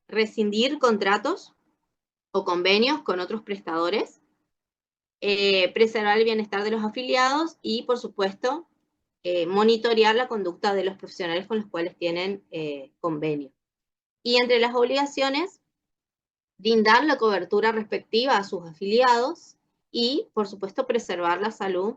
rescindir contratos o convenios con otros prestadores, preservar el bienestar de los afiliados y, por supuesto, monitorear la conducta de los profesionales con los cuales tienen convenio. Y entre las obligaciones, brindar la cobertura respectiva a sus afiliados y, por supuesto, preservar la salud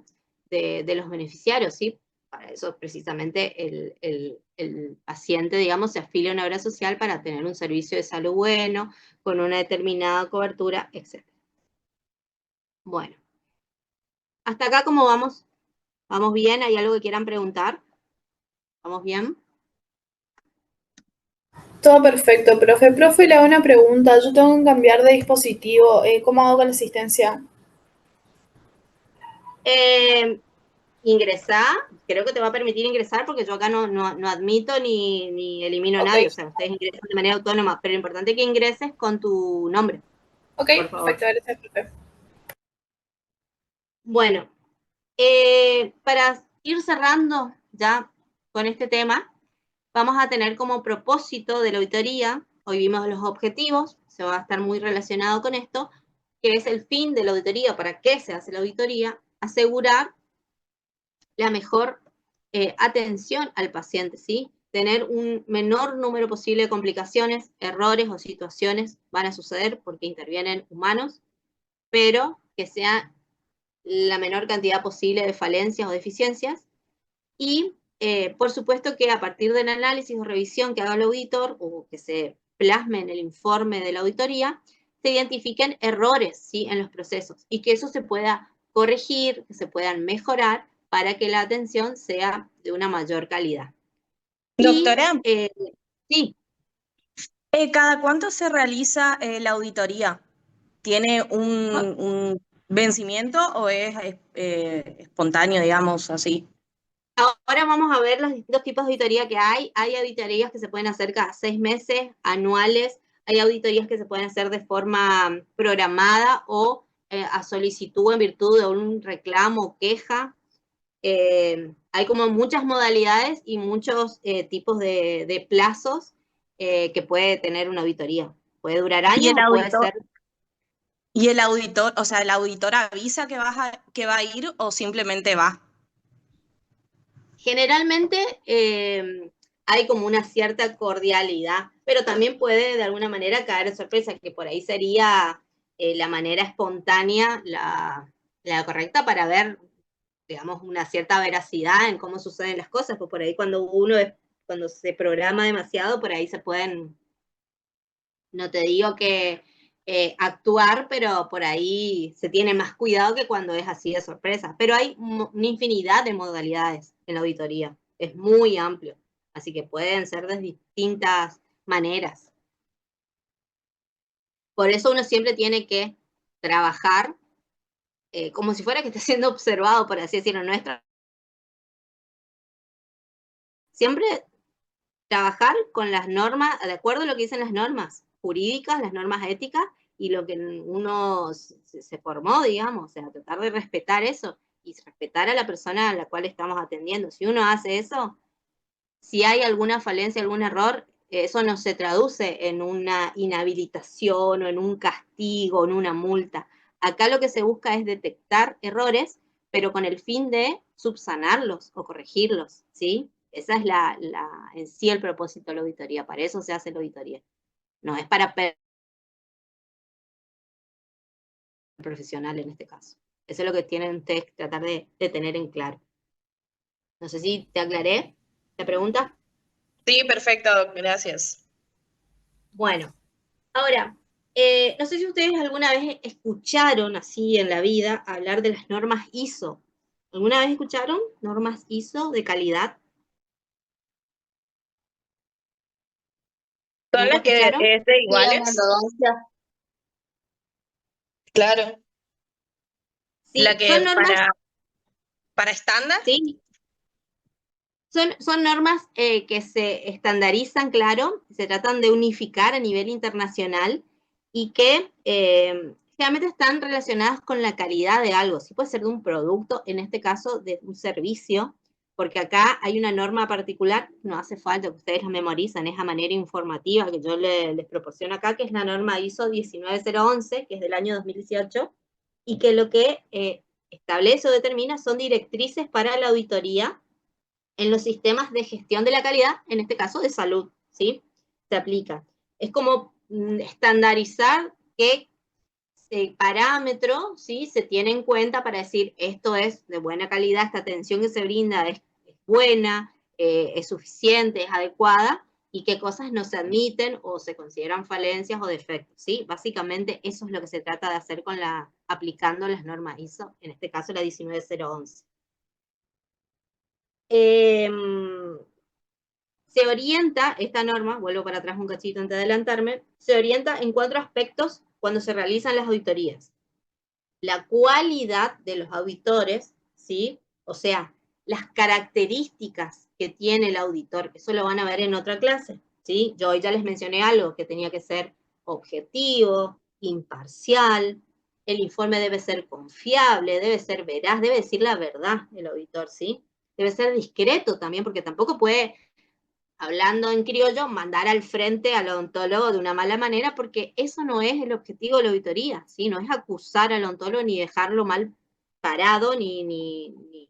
de los beneficiarios, ¿sí? Para eso, precisamente, el paciente, digamos, se afilia a una obra social para tener un servicio de salud bueno, con una determinada cobertura, etc. Bueno, hasta acá, ¿cómo vamos? ¿Vamos bien? ¿Hay algo que quieran preguntar? ¿Vamos bien? Todo perfecto, profe. Profe, le hago una pregunta. Yo tengo que cambiar de dispositivo. ¿Cómo hago con la asistencia? Ingresá, creo que te va a permitir ingresar, porque yo acá no admito ni elimino a nadie, o sea, ustedes ingresan de manera autónoma, pero lo importante es que ingreses con tu nombre. Ok, por favor. perfecto, gracias, profe. Bueno, para ir cerrando ya con este tema, vamos a tener como propósito de la auditoría, hoy vimos los objetivos, se va a estar muy relacionado con esto, que es el fin de la auditoría, para qué se hace la auditoría: asegurar la mejor atención al paciente, ¿sí? Tener un menor número posible de complicaciones, errores o situaciones van a suceder porque intervienen humanos, pero que sea la menor cantidad posible de falencias o deficiencias. Y, por supuesto, que a partir del análisis o revisión que haga el auditor, o que se plasme en el informe de la auditoría, se identifiquen errores, ¿sí?, en los procesos, y que eso se pueda corregir, que se puedan mejorar para que la atención sea de una mayor calidad. Doctora, sí. ¿cada cuánto se realiza la auditoría? ¿tiene un vencimiento o es espontáneo, digamos, así? Ahora vamos a ver los distintos tipos de auditoría que hay. Hay auditorías que se pueden hacer cada 6 meses, anuales. Hay auditorías que se pueden hacer de forma programada o a solicitud en virtud de un reclamo o queja. Hay como muchas modalidades y muchos tipos de plazos que puede tener una auditoría. Puede durar años o puede ser... ¿Y el auditor, o sea, el auditor avisa que va a ir o simplemente va? Generalmente hay como una cierta cordialidad, pero también puede de alguna manera caer de sorpresa, que por ahí sería la manera espontánea la correcta para ver, digamos, una cierta veracidad en cómo suceden las cosas, pues por ahí cuando se programa demasiado, por ahí se pueden, no te digo que actuar, pero por ahí se tiene más cuidado que cuando es así de sorpresa. Pero hay una infinidad de modalidades en la auditoría, es muy amplio, así que pueden ser de distintas maneras. Por eso uno siempre tiene que trabajar como si fuera que esté siendo observado, por así decirlo, siempre trabajar con las normas, de acuerdo a lo que dicen las normas jurídicas, las normas éticas, y lo que uno se formó, digamos, o sea, tratar de respetar eso, y respetar a la persona a la cual estamos atendiendo. Si uno hace eso, si hay alguna falencia, algún error, eso no se traduce en una inhabilitación o en un castigo, en una multa. Acá lo que se busca es detectar errores, pero con el fin de subsanarlos o corregirlos, ¿sí? Esa es en sí el propósito de la auditoría, para eso se hace la auditoría. No es para profesional en este caso. Eso es lo que tienen ustedes que tratar de tener en claro. No sé si te aclaré la pregunta. Sí, perfecto, gracias. Bueno, ahora, no sé si ustedes alguna vez escucharon así en la vida hablar de las normas ISO. ¿Alguna vez escucharon normas ISO de calidad? ¿Son ¿Nunca las que escucharon? es de iguales? Claro. Sí, La que son normas, para estándar. sí, son normas que se estandarizan, claro, se tratan de unificar a nivel internacional y que generalmente están relacionadas con la calidad de algo. Sí puede ser de un producto, en este caso de un servicio, porque acá hay una norma particular, no hace falta que ustedes la memorizan, es a manera informativa que yo les proporciono acá, que es la norma ISO 19011, que es del año 2018, y que lo que establece o determina son directrices para la auditoría en los sistemas de gestión de la calidad, en este caso de salud, ¿sí? Se aplica. Es como estandarizar qué parámetro, ¿sí? Se tiene en cuenta para decir esto es de buena calidad, esta atención que se brinda es buena, es suficiente, es adecuada, y qué cosas no se admiten o se consideran falencias o defectos, ¿sí? Básicamente eso es lo que se trata de hacer aplicando las normas ISO, en este caso la 19011. Se orienta, esta norma, vuelvo para atrás un cachito antes de adelantarme, se orienta en 4 aspectos cuando se realizan las auditorías. La cualidad de los auditores, ¿sí? O sea, las características que tiene el auditor, eso lo van a ver en otra clase, ¿sí? Yo hoy ya les mencioné algo, que tenía que ser objetivo, imparcial, el informe debe ser confiable, debe ser veraz, debe decir la verdad el auditor, ¿sí? Debe ser discreto también, porque tampoco puede, hablando en criollo, mandar al frente al odontólogo de una mala manera, porque eso no es el objetivo de la auditoría, ¿sí? No es acusar al odontólogo ni dejarlo mal parado, ni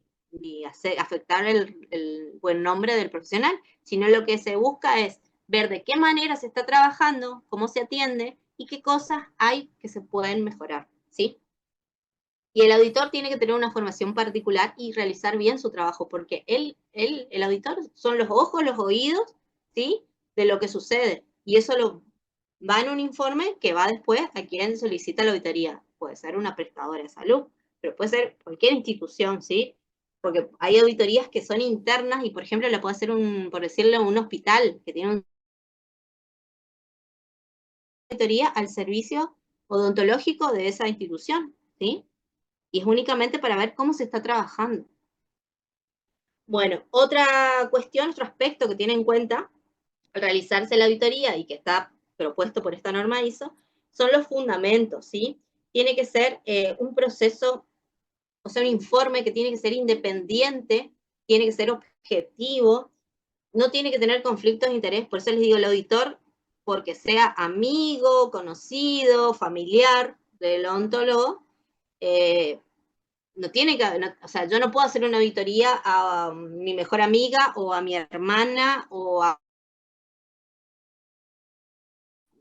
afectar el buen nombre del profesional, sino lo que se busca es ver de qué manera se está trabajando, cómo se atiende y qué cosas hay que se pueden mejorar, ¿sí? Y el auditor tiene que tener una formación particular y realizar bien su trabajo, porque el auditor son los ojos, los oídos, ¿sí? De lo que sucede. Y eso va en un informe que va después a quien solicita la auditoría. Puede ser una prestadora de salud, pero puede ser cualquier institución, ¿sí? Porque hay auditorías que son internas y, por ejemplo, la puede hacer por decirlo, un hospital que tiene una auditoría al servicio odontológico de esa institución, ¿sí? Y es únicamente para ver cómo se está trabajando. Bueno, otra cuestión, otro aspecto que tiene en cuenta al realizarse la auditoría y que está propuesto por esta norma ISO, son los fundamentos, ¿sí? Tiene que ser un proceso, o sea, un informe que tiene que ser independiente, tiene que ser objetivo, no tiene que tener conflictos de interés, por eso les digo el auditor, porque sea amigo, conocido, familiar del odontólogo, no tiene que, no, o sea, yo no puedo hacer una auditoría a mi mejor amiga o a mi hermana o a...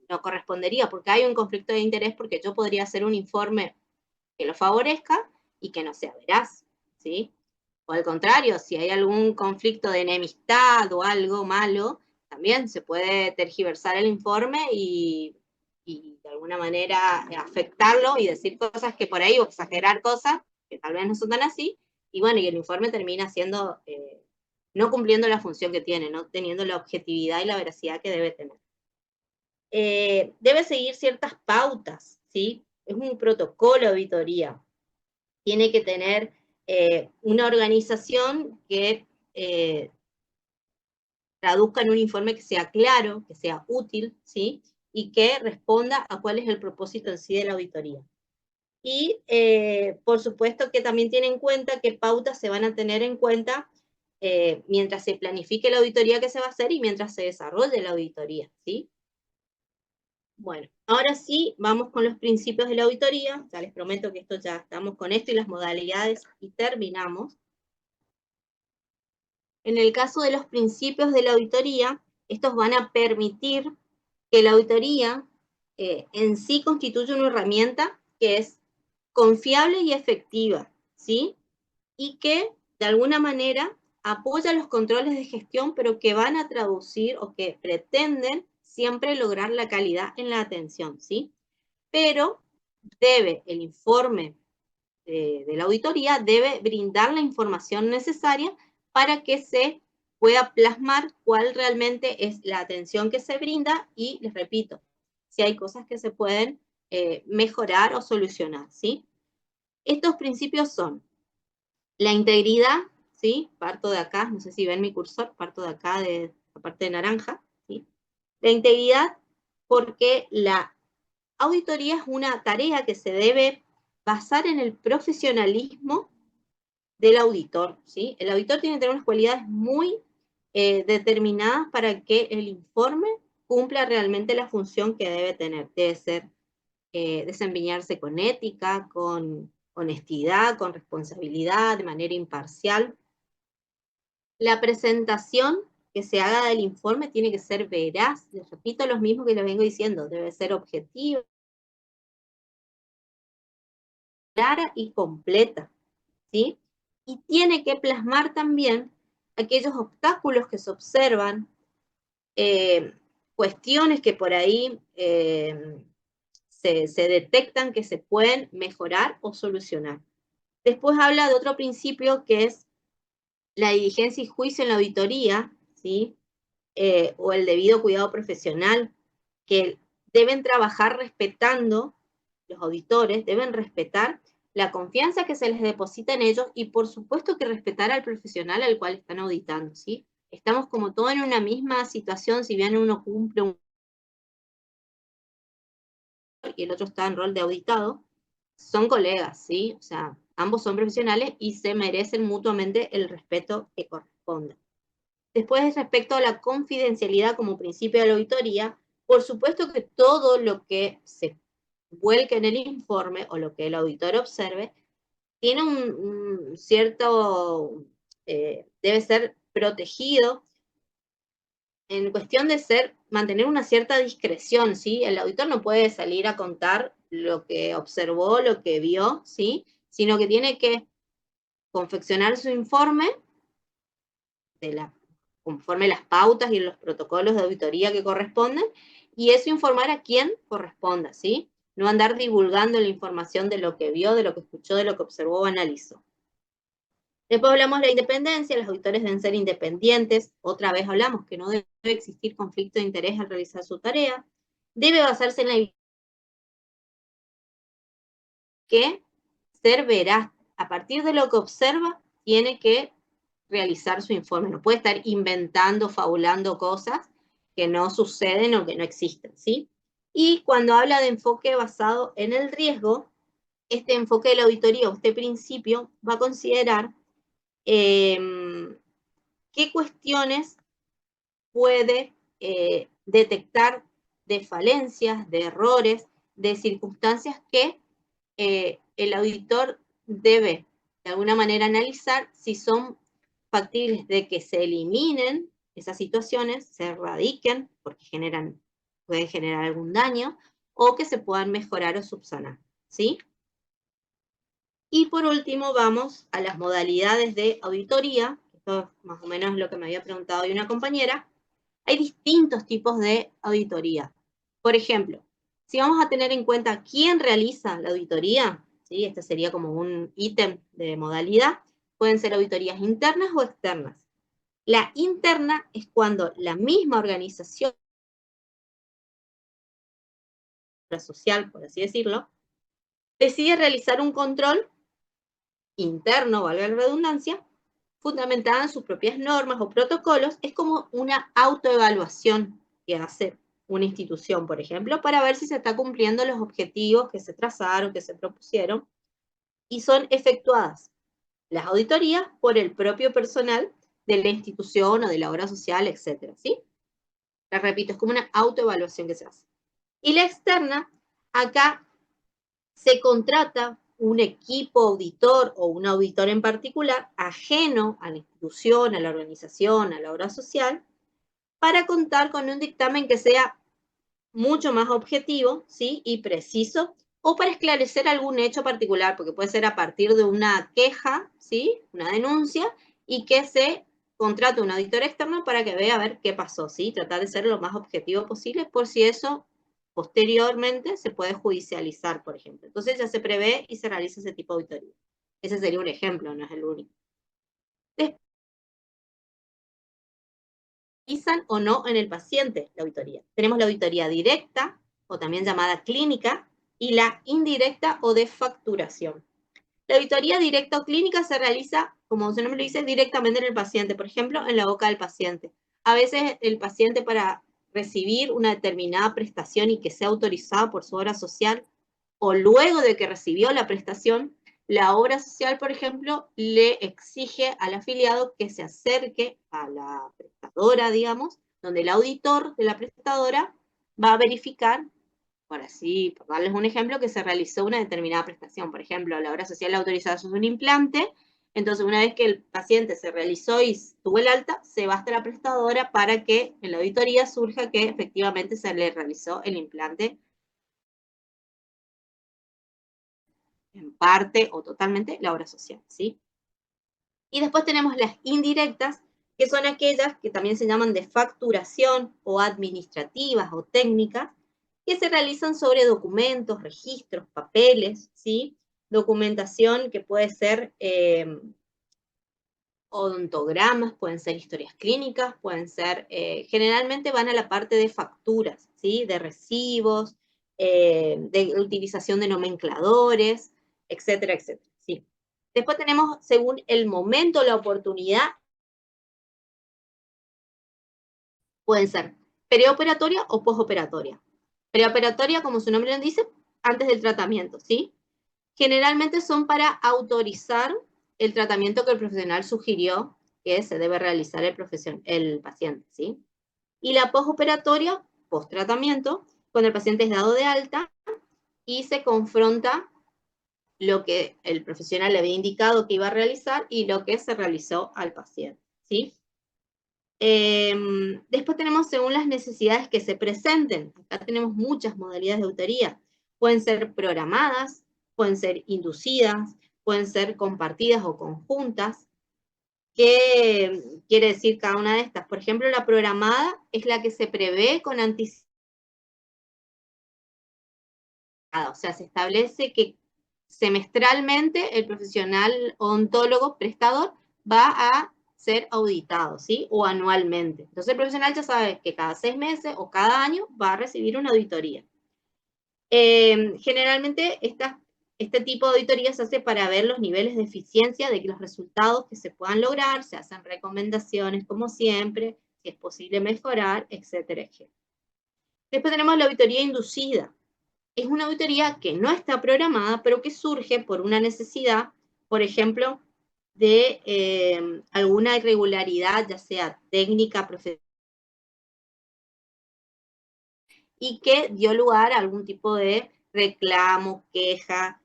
No correspondería, porque hay un conflicto de interés, porque yo podría hacer un informe que lo favorezca y que no sea veraz, ¿sí? O al contrario, si hay algún conflicto de enemistad o algo malo, también se puede tergiversar el informe y de alguna manera afectarlo y decir cosas que por ahí, o exagerar cosas que tal vez no son tan así, y bueno, y el informe termina siendo, no cumpliendo la función que tiene, no teniendo la objetividad y la veracidad que debe tener. Debe seguir ciertas pautas, ¿sí? Es un protocolo de auditoría. Tiene que tener una organización que traduzca en un informe que sea claro, que sea útil, ¿sí? Y que responda a cuál es el propósito en sí de la auditoría. Y, por supuesto, que también tiene en cuenta qué pautas se van a tener en cuenta mientras se planifique la auditoría que se va a hacer y mientras se desarrolle la auditoría, ¿sí? Bueno, ahora sí, vamos con los principios de la auditoría. Ya les prometo que esto ya estamos con esto y las modalidades y terminamos. En el caso de los principios de la auditoría, estos van a permitir que la auditoría en sí constituye una herramienta que es confiable y efectiva, ¿sí? Y que, de alguna manera, apoya los controles de gestión, pero que van a traducir o que pretenden siempre lograr la calidad en la atención, ¿sí? Pero el informe de la auditoría debe brindar la información necesaria para que se pueda plasmar cuál realmente es la atención que se brinda y, les repito, si hay cosas que se pueden mejorar o solucionar, ¿sí? Estos principios son la integridad, ¿sí? Parto de acá, no sé si ven mi cursor, parto de acá de la parte de naranja, ¿sí? La integridad porque la auditoría es una tarea que se debe basar en el profesionalismo del auditor, ¿sí? El auditor tiene que tener unas cualidades muy determinadas para que el informe cumpla realmente la función que debe tener. Debe ser desempeñarse con ética, con honestidad, con responsabilidad, de manera imparcial. La presentación que se haga del informe tiene que ser veraz. Les repito lo mismo que les vengo diciendo, debe ser objetiva, clara y completa, ¿sí? Y tiene que plasmar también aquellos obstáculos que se observan, cuestiones que por ahí se detectan que se pueden mejorar o solucionar. Después habla de otro principio que es la diligencia y juicio en la auditoría, ¿sí? O el debido cuidado profesional, que deben trabajar respetando, los auditores deben respetar la confianza que se les deposita en ellos y por supuesto que respetar al profesional al cual están auditando, ¿sí? Estamos como todos en una misma situación, si bien uno cumple un y el otro está en rol de auditado, son colegas, ¿sí? O sea, ambos son profesionales y se merecen mutuamente el respeto que corresponde. Después, respecto a la confidencialidad como principio de la auditoría, por supuesto que todo lo que se vuelque en el informe o lo que el auditor observe tiene un cierto, debe ser protegido en cuestión de mantener una cierta discreción, ¿sí? El auditor no puede salir a contar lo que observó, lo que vio, ¿sí? Sino que tiene que confeccionar su informe conforme las pautas y los protocolos de auditoría que corresponden, y eso informar a quien corresponda, ¿sí? No andar divulgando la información de lo que vio, de lo que escuchó, de lo que observó o analizó. Después hablamos de la independencia, los auditores deben ser independientes, otra vez hablamos que no debe existir conflicto de interés al realizar su tarea, debe basarse en la que ser veraz. A partir de lo que observa, tiene que realizar su informe. No puede estar inventando, fabulando cosas que no suceden o que no existen, ¿sí? Y cuando habla de enfoque basado en el riesgo, este enfoque de la auditoría, o este principio, va a considerar qué cuestiones puede detectar de falencias, de errores, de circunstancias que el auditor debe de alguna manera analizar si son factibles de que se eliminen esas situaciones, se erradiquen porque pueden generar algún daño, o que se puedan mejorar o subsanar, ¿sí? Y por último vamos a las modalidades de auditoría. Esto es más o menos lo que me había preguntado hoy una compañera. Hay distintos tipos de auditoría. Por ejemplo, si vamos a tener en cuenta quién realiza la auditoría, ¿sí? Este sería como un ítem de modalidad. Pueden ser auditorías internas o externas. La interna es cuando la misma organización social, por así decirlo, decide realizar un control interno, valga la redundancia, fundamentada en sus propias normas o protocolos. Es como una autoevaluación que hace una institución, por ejemplo, para ver si se está cumpliendo los objetivos que se trazaron, que se propusieron, y son efectuadas las auditorías por el propio personal de la institución o de la obra social, etcétera, ¿sí? Les repito, es como una autoevaluación que se hace. Y la externa, acá se contrata un equipo auditor o un auditor en particular, ajeno a la institución, a la organización, a la obra social, para contar con un dictamen que sea mucho más objetivo, ¿sí? Y preciso, o para esclarecer algún hecho particular, porque puede ser a partir de una queja, ¿sí? Una denuncia, y que se contrate un auditor externo para que vea a ver qué pasó, ¿sí? Tratar de ser lo más objetivo posible, por si eso posteriormente se puede judicializar, por ejemplo. Entonces ya se prevé y se realiza ese tipo de auditoría. Ese sería un ejemplo, no es el único. ¿Realizan o no en el paciente la auditoría? Tenemos la auditoría directa, o también llamada clínica, y la indirecta o de facturación. La auditoría directa o clínica se realiza, como su nombre lo dice, directamente en el paciente, por ejemplo, en la boca del paciente. A veces el paciente, para recibir una determinada prestación y que sea autorizada por su obra social, o luego de que recibió la prestación, la obra social, por ejemplo, le exige al afiliado que se acerque a la prestadora, digamos, donde el auditor de la prestadora va a verificar, por darles un ejemplo, que se realizó una determinada prestación. Por ejemplo, la obra social autorizada es un implante, entonces una vez que el paciente se realizó y tuvo el alta, se va hasta la prestadora para que en la auditoría surja que efectivamente se le realizó el implante en parte o totalmente la obra social, ¿sí? Y después tenemos las indirectas, que son aquellas que también se llaman de facturación o administrativas o técnicas, que se realizan sobre documentos, registros, papeles, ¿sí? Documentación que puede ser odontogramas, pueden ser historias clínicas, pueden ser, generalmente van a la parte de facturas, ¿sí? De recibos, de utilización de nomencladores, etcétera, etcétera, ¿sí? Después tenemos, según el momento, la oportunidad, pueden ser preoperatoria o postoperatoria. Preoperatoria, como su nombre lo dice, antes del tratamiento, ¿sí? Generalmente son para autorizar el tratamiento que el profesional sugirió que se debe realizar el paciente, ¿sí? Y la postoperatoria, post-tratamiento, cuando el paciente es dado de alta y se confronta lo que el profesional le había indicado que iba a realizar y lo que se realizó al paciente, ¿sí? Después tenemos según las necesidades que se presenten. Acá tenemos muchas modalidades de auditoría. Pueden ser programadas, pueden ser inducidas, pueden ser compartidas o conjuntas. ¿Qué quiere decir cada una de estas? Por ejemplo, la programada es la que se prevé con anticipación. O sea, se establece que semestralmente el profesional odontólogo prestador va a ser auditado, ¿sí? O anualmente. Entonces el profesional ya sabe que cada 6 meses o cada año va a recibir una auditoría. Generalmente estas Este tipo de auditoría se hace para ver los niveles de eficiencia de los resultados que se puedan lograr, se hacen recomendaciones como siempre, si es posible mejorar, etcétera, etcétera. Después tenemos la auditoría inducida. Es una auditoría que no está programada, pero que surge por una necesidad, por ejemplo, de alguna irregularidad, ya sea técnica, profesional, y que dio lugar a algún tipo de reclamo, queja,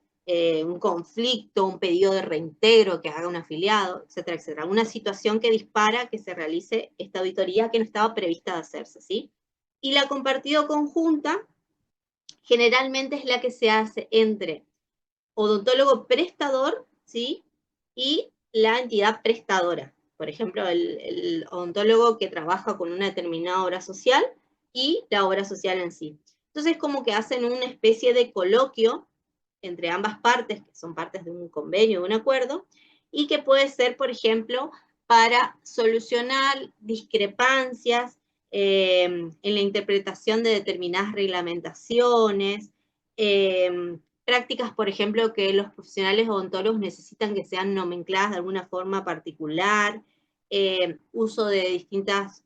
un conflicto, un pedido de reintegro que haga un afiliado, etcétera, etcétera. Alguna situación que dispara que se realice esta auditoría que no estaba prevista de hacerse, ¿sí? Y la compartida conjunta generalmente es la que se hace entre odontólogo prestador, ¿sí? Y la entidad prestadora. Por ejemplo, el odontólogo que trabaja con una determinada obra social y la obra social en sí. Entonces, como que hacen una especie de coloquio entre ambas partes, que son partes de un convenio, de un acuerdo, y que puede ser, por ejemplo, para solucionar discrepancias en la interpretación de determinadas reglamentaciones, prácticas, por ejemplo, que los profesionales odontólogos necesitan que sean nomencladas de alguna forma particular, uso de distintas,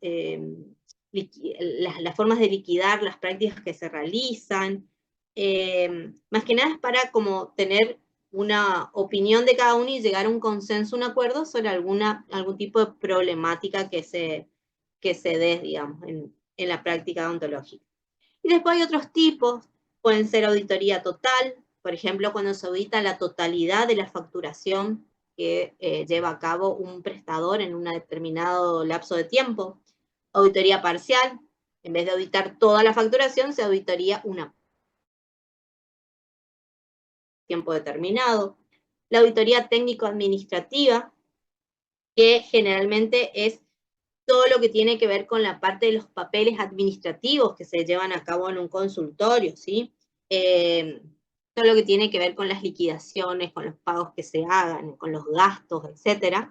las formas de liquidar las prácticas que se realizan, más que nada es para como tener una opinión de cada uno y llegar a un consenso, un acuerdo sobre algún tipo de problemática que se dé, digamos, en la práctica odontológica. Y después hay otros tipos, pueden ser auditoría total, por ejemplo, cuando se audita la totalidad de la facturación que lleva a cabo un prestador en un determinado lapso de tiempo. Auditoría parcial, en vez de auditar toda la facturación, se auditaría una tiempo determinado. La auditoría técnico-administrativa, que generalmente es todo lo que tiene que ver con la parte de los papeles administrativos que se llevan a cabo en un consultorio, ¿sí? Todo lo que tiene que ver con las liquidaciones, con los pagos que se hagan, con los gastos, etc.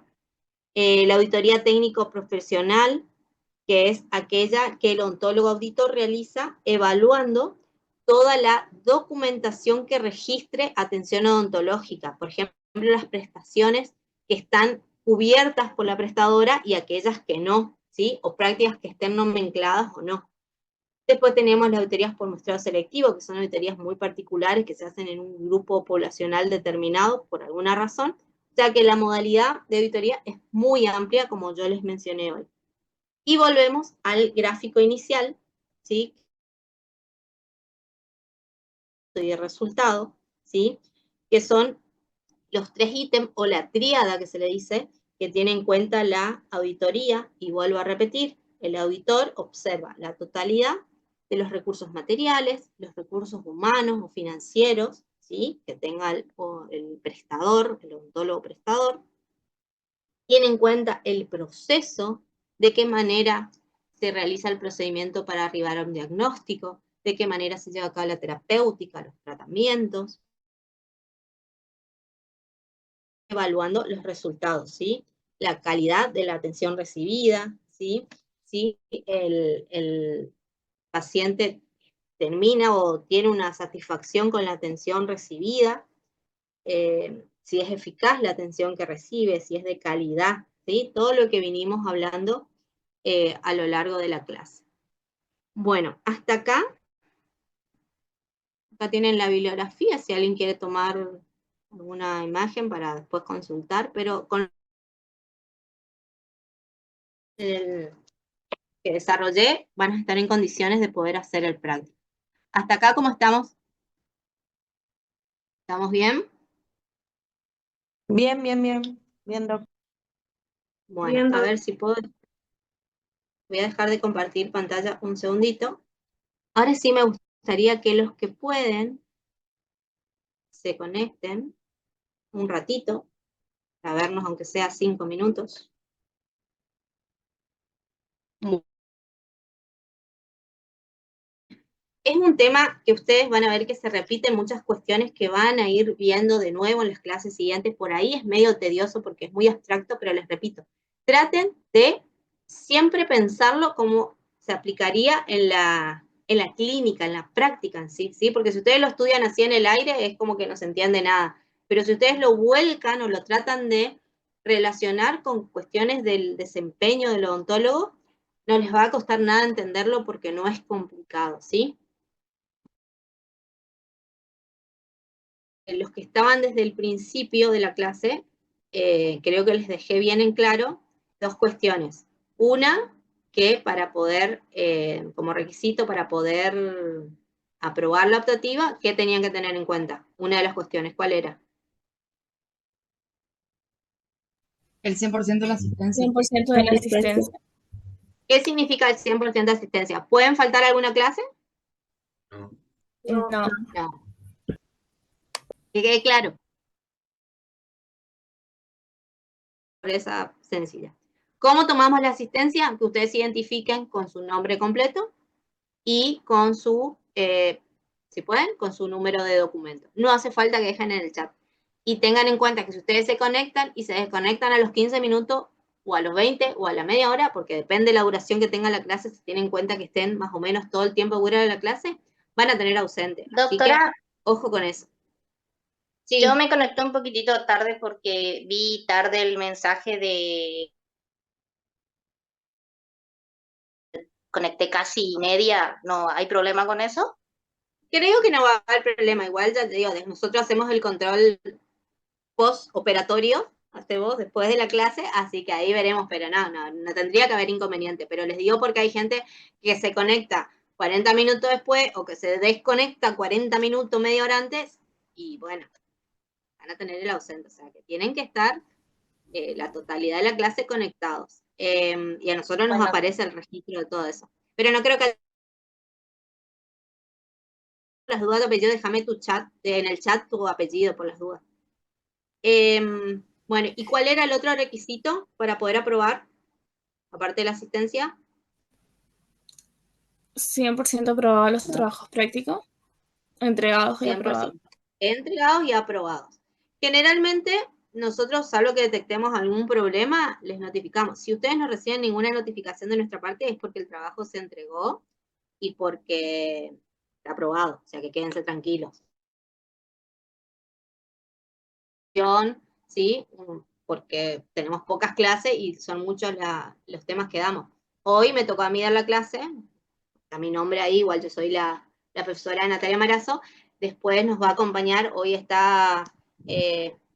La auditoría técnico-profesional, que es aquella que el odontólogo auditor realiza evaluando toda la documentación que registre atención odontológica, por ejemplo, las prestaciones que están cubiertas por la prestadora y aquellas que no, ¿sí? O prácticas que estén nomencladas o no. Después tenemos las auditorías por muestreo selectivo, que son auditorías muy particulares que se hacen en un grupo poblacional determinado por alguna razón, o sea que la modalidad de auditoría es muy amplia, como yo les mencioné hoy. Y volvemos al gráfico inicial, ¿sí? Y el resultado, ¿sí? Que son los 3 ítems o la tríada que se le dice, que tiene en cuenta la auditoría, y vuelvo a repetir, el auditor observa la totalidad de los recursos materiales, los recursos humanos o financieros, ¿sí? Que tenga el prestador, el odontólogo prestador, tiene en cuenta el proceso, de qué manera se realiza el procedimiento para arribar a un diagnóstico, de qué manera se lleva a cabo la terapéutica, los tratamientos, evaluando los resultados, ¿sí? La calidad de la atención recibida, ¿sí? Si el paciente termina o tiene una satisfacción con la atención recibida, si es eficaz la atención que recibe, si es de calidad, ¿sí? Todo lo que vinimos hablando a lo largo de la clase. Bueno, hasta acá tienen la bibliografía, si alguien quiere tomar alguna imagen para después consultar, pero con el que desarrollé van a estar en condiciones de poder hacer el práctico. Hasta acá, ¿cómo estamos? ¿Estamos bien? Bien, bien, bien. Bien, Doc. Bueno, Bien, a Doc. ver si puedo. Voy a dejar de compartir pantalla un segundito. Ahora sí me gustaría que los que pueden se conecten un ratito, a vernos aunque sea 5 minutos. Es un tema que ustedes van a ver que se repiten muchas cuestiones que van a ir viendo de nuevo en las clases siguientes. Por ahí es medio tedioso porque es muy abstracto, pero les repito, traten de siempre pensarlo como se aplicaría en la en la clínica, en la práctica en sí, ¿sí? Porque si ustedes lo estudian así en el aire, es como que no se entiende nada. Pero si ustedes lo vuelcan o lo tratan de relacionar con cuestiones del desempeño del odontólogo, no les va a costar nada entenderlo porque no es complicado, ¿sí? Los que estaban desde el principio de la clase, creo que les dejé bien en claro dos cuestiones. Una, que para poder, como requisito para poder aprobar la optativa, ¿qué tenían que tener en cuenta? Una de las cuestiones, ¿cuál era? El 100% de la asistencia. 100% de la asistencia. ¿Qué significa el 100% de asistencia? ¿Pueden faltar alguna clase? No. No. Que quede claro. Por esa sencilla. ¿Cómo tomamos la asistencia? Que ustedes se identifiquen con su nombre completo y con su, si pueden, con su número de documento. No hace falta que dejen en el chat. Y tengan en cuenta que si ustedes se conectan y se desconectan a los 15 minutos, o a los 20, o a la media hora, porque depende de la duración que tenga la clase, si tienen en cuenta que estén más o menos todo el tiempo dura de la clase, van a tener ausente. Así que, Doctora, ojo con eso. Sí. yo me conecté un poquitito tarde porque vi tarde el mensaje de... Conecté casi media, ¿no hay problema con eso? Creo que no va a haber problema. Igual, ya te digo, nosotros hacemos el control post-operatorio, hacemos después de la clase, así que ahí veremos, pero no tendría que haber inconveniente. Pero les digo porque hay gente que se conecta 40 minutos después o que se desconecta 40 minutos, media hora antes, y bueno, van a tener el ausente. O sea, que tienen que estar la totalidad de la clase conectados. Y a nosotros nos aparece el registro de todo eso. Pero no creo que las dudas de apellido, déjame tu chat, en el chat tu apellido por las dudas. Bueno, ¿y cuál era el otro requisito para poder aprobar, aparte de la asistencia? 100% aprobado los trabajos prácticos, entregados y 100%. aprobados. Entregados y aprobados. Generalmente, nosotros, salvo que detectemos algún problema, les notificamos. Si ustedes no reciben ninguna notificación de nuestra parte, es porque el trabajo se entregó y porque está aprobado. O sea, que quédense tranquilos. ¿Sí? Porque tenemos pocas clases y son muchos los temas que damos. Hoy me tocó a mí dar la clase, a mi nombre ahí, igual yo soy la profesora Natalia Marazo. Después nos va a acompañar, hoy está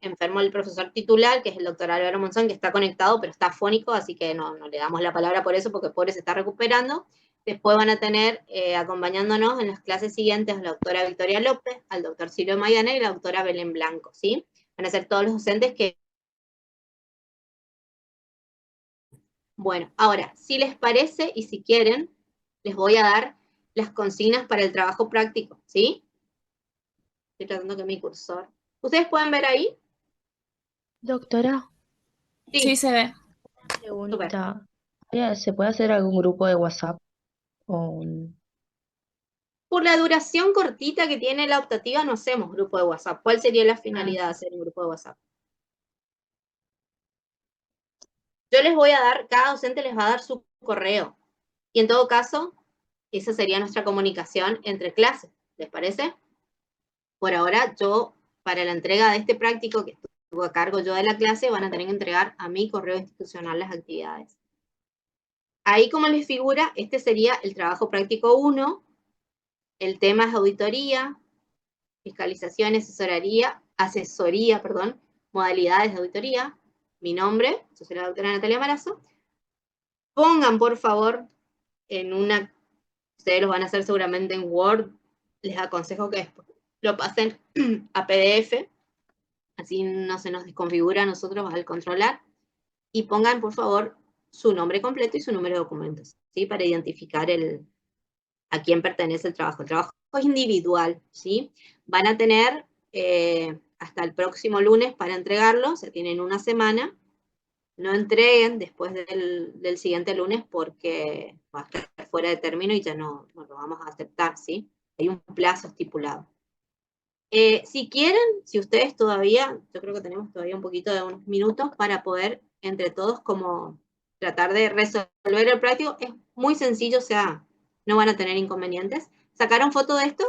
enfermo el profesor titular, que es el doctor Álvaro Monzón, que está conectado, pero está afónico, así que no le damos la palabra por eso, porque pobre se está recuperando. Después van a tener acompañándonos en las clases siguientes a la doctora Victoria López, al doctor Silvio Maidana y la doctora Belén Blanco, ¿sí? Van a ser todos los docentes que... Bueno, ahora, si les parece y si quieren, les voy a dar las consignas para el trabajo práctico, ¿sí? Estoy tratando que mi cursor... ¿Ustedes pueden ver ahí? Doctora, Sí, se ve. pregunta. ¿Se puede hacer algún grupo de WhatsApp? O Por la duración cortita que tiene la optativa, no hacemos grupo de WhatsApp. ¿Cuál sería la finalidad de hacer un grupo de WhatsApp? Yo les voy a dar, cada docente les va a dar su correo. Y en todo caso, esa sería nuestra comunicación entre clases. ¿Les parece? Por ahora, yo, para la entrega de este práctico, que estuvo a cargo yo de la clase, van a tener que entregar a mi correo institucional las actividades. Ahí, como les figura, este sería el trabajo práctico 1, el tema es auditoría, fiscalización, asesoría, modalidades de auditoría, mi nombre, yo soy la doctora Natalia Marazo. Pongan, por favor, en una, ustedes lo van a hacer seguramente en Word, les aconsejo que lo pasen a PDF, así no se nos desconfigura a nosotros al controlar, y pongan, por favor, su nombre completo y su número de documentos, ¿sí? Para identificar a quién pertenece el trabajo. El trabajo es individual, ¿sí? Van a tener hasta el próximo lunes para entregarlo, o sea, tienen una semana. No entreguen después del siguiente lunes porque va a estar fuera de término y ya no lo vamos a aceptar, ¿sí? Hay un plazo estipulado. Si quieren, si ustedes todavía, yo creo que tenemos todavía un poquito de unos minutos para poder entre todos como tratar de resolver el práctico, es muy sencillo, o sea, no van a tener inconvenientes. Sacaron foto de esto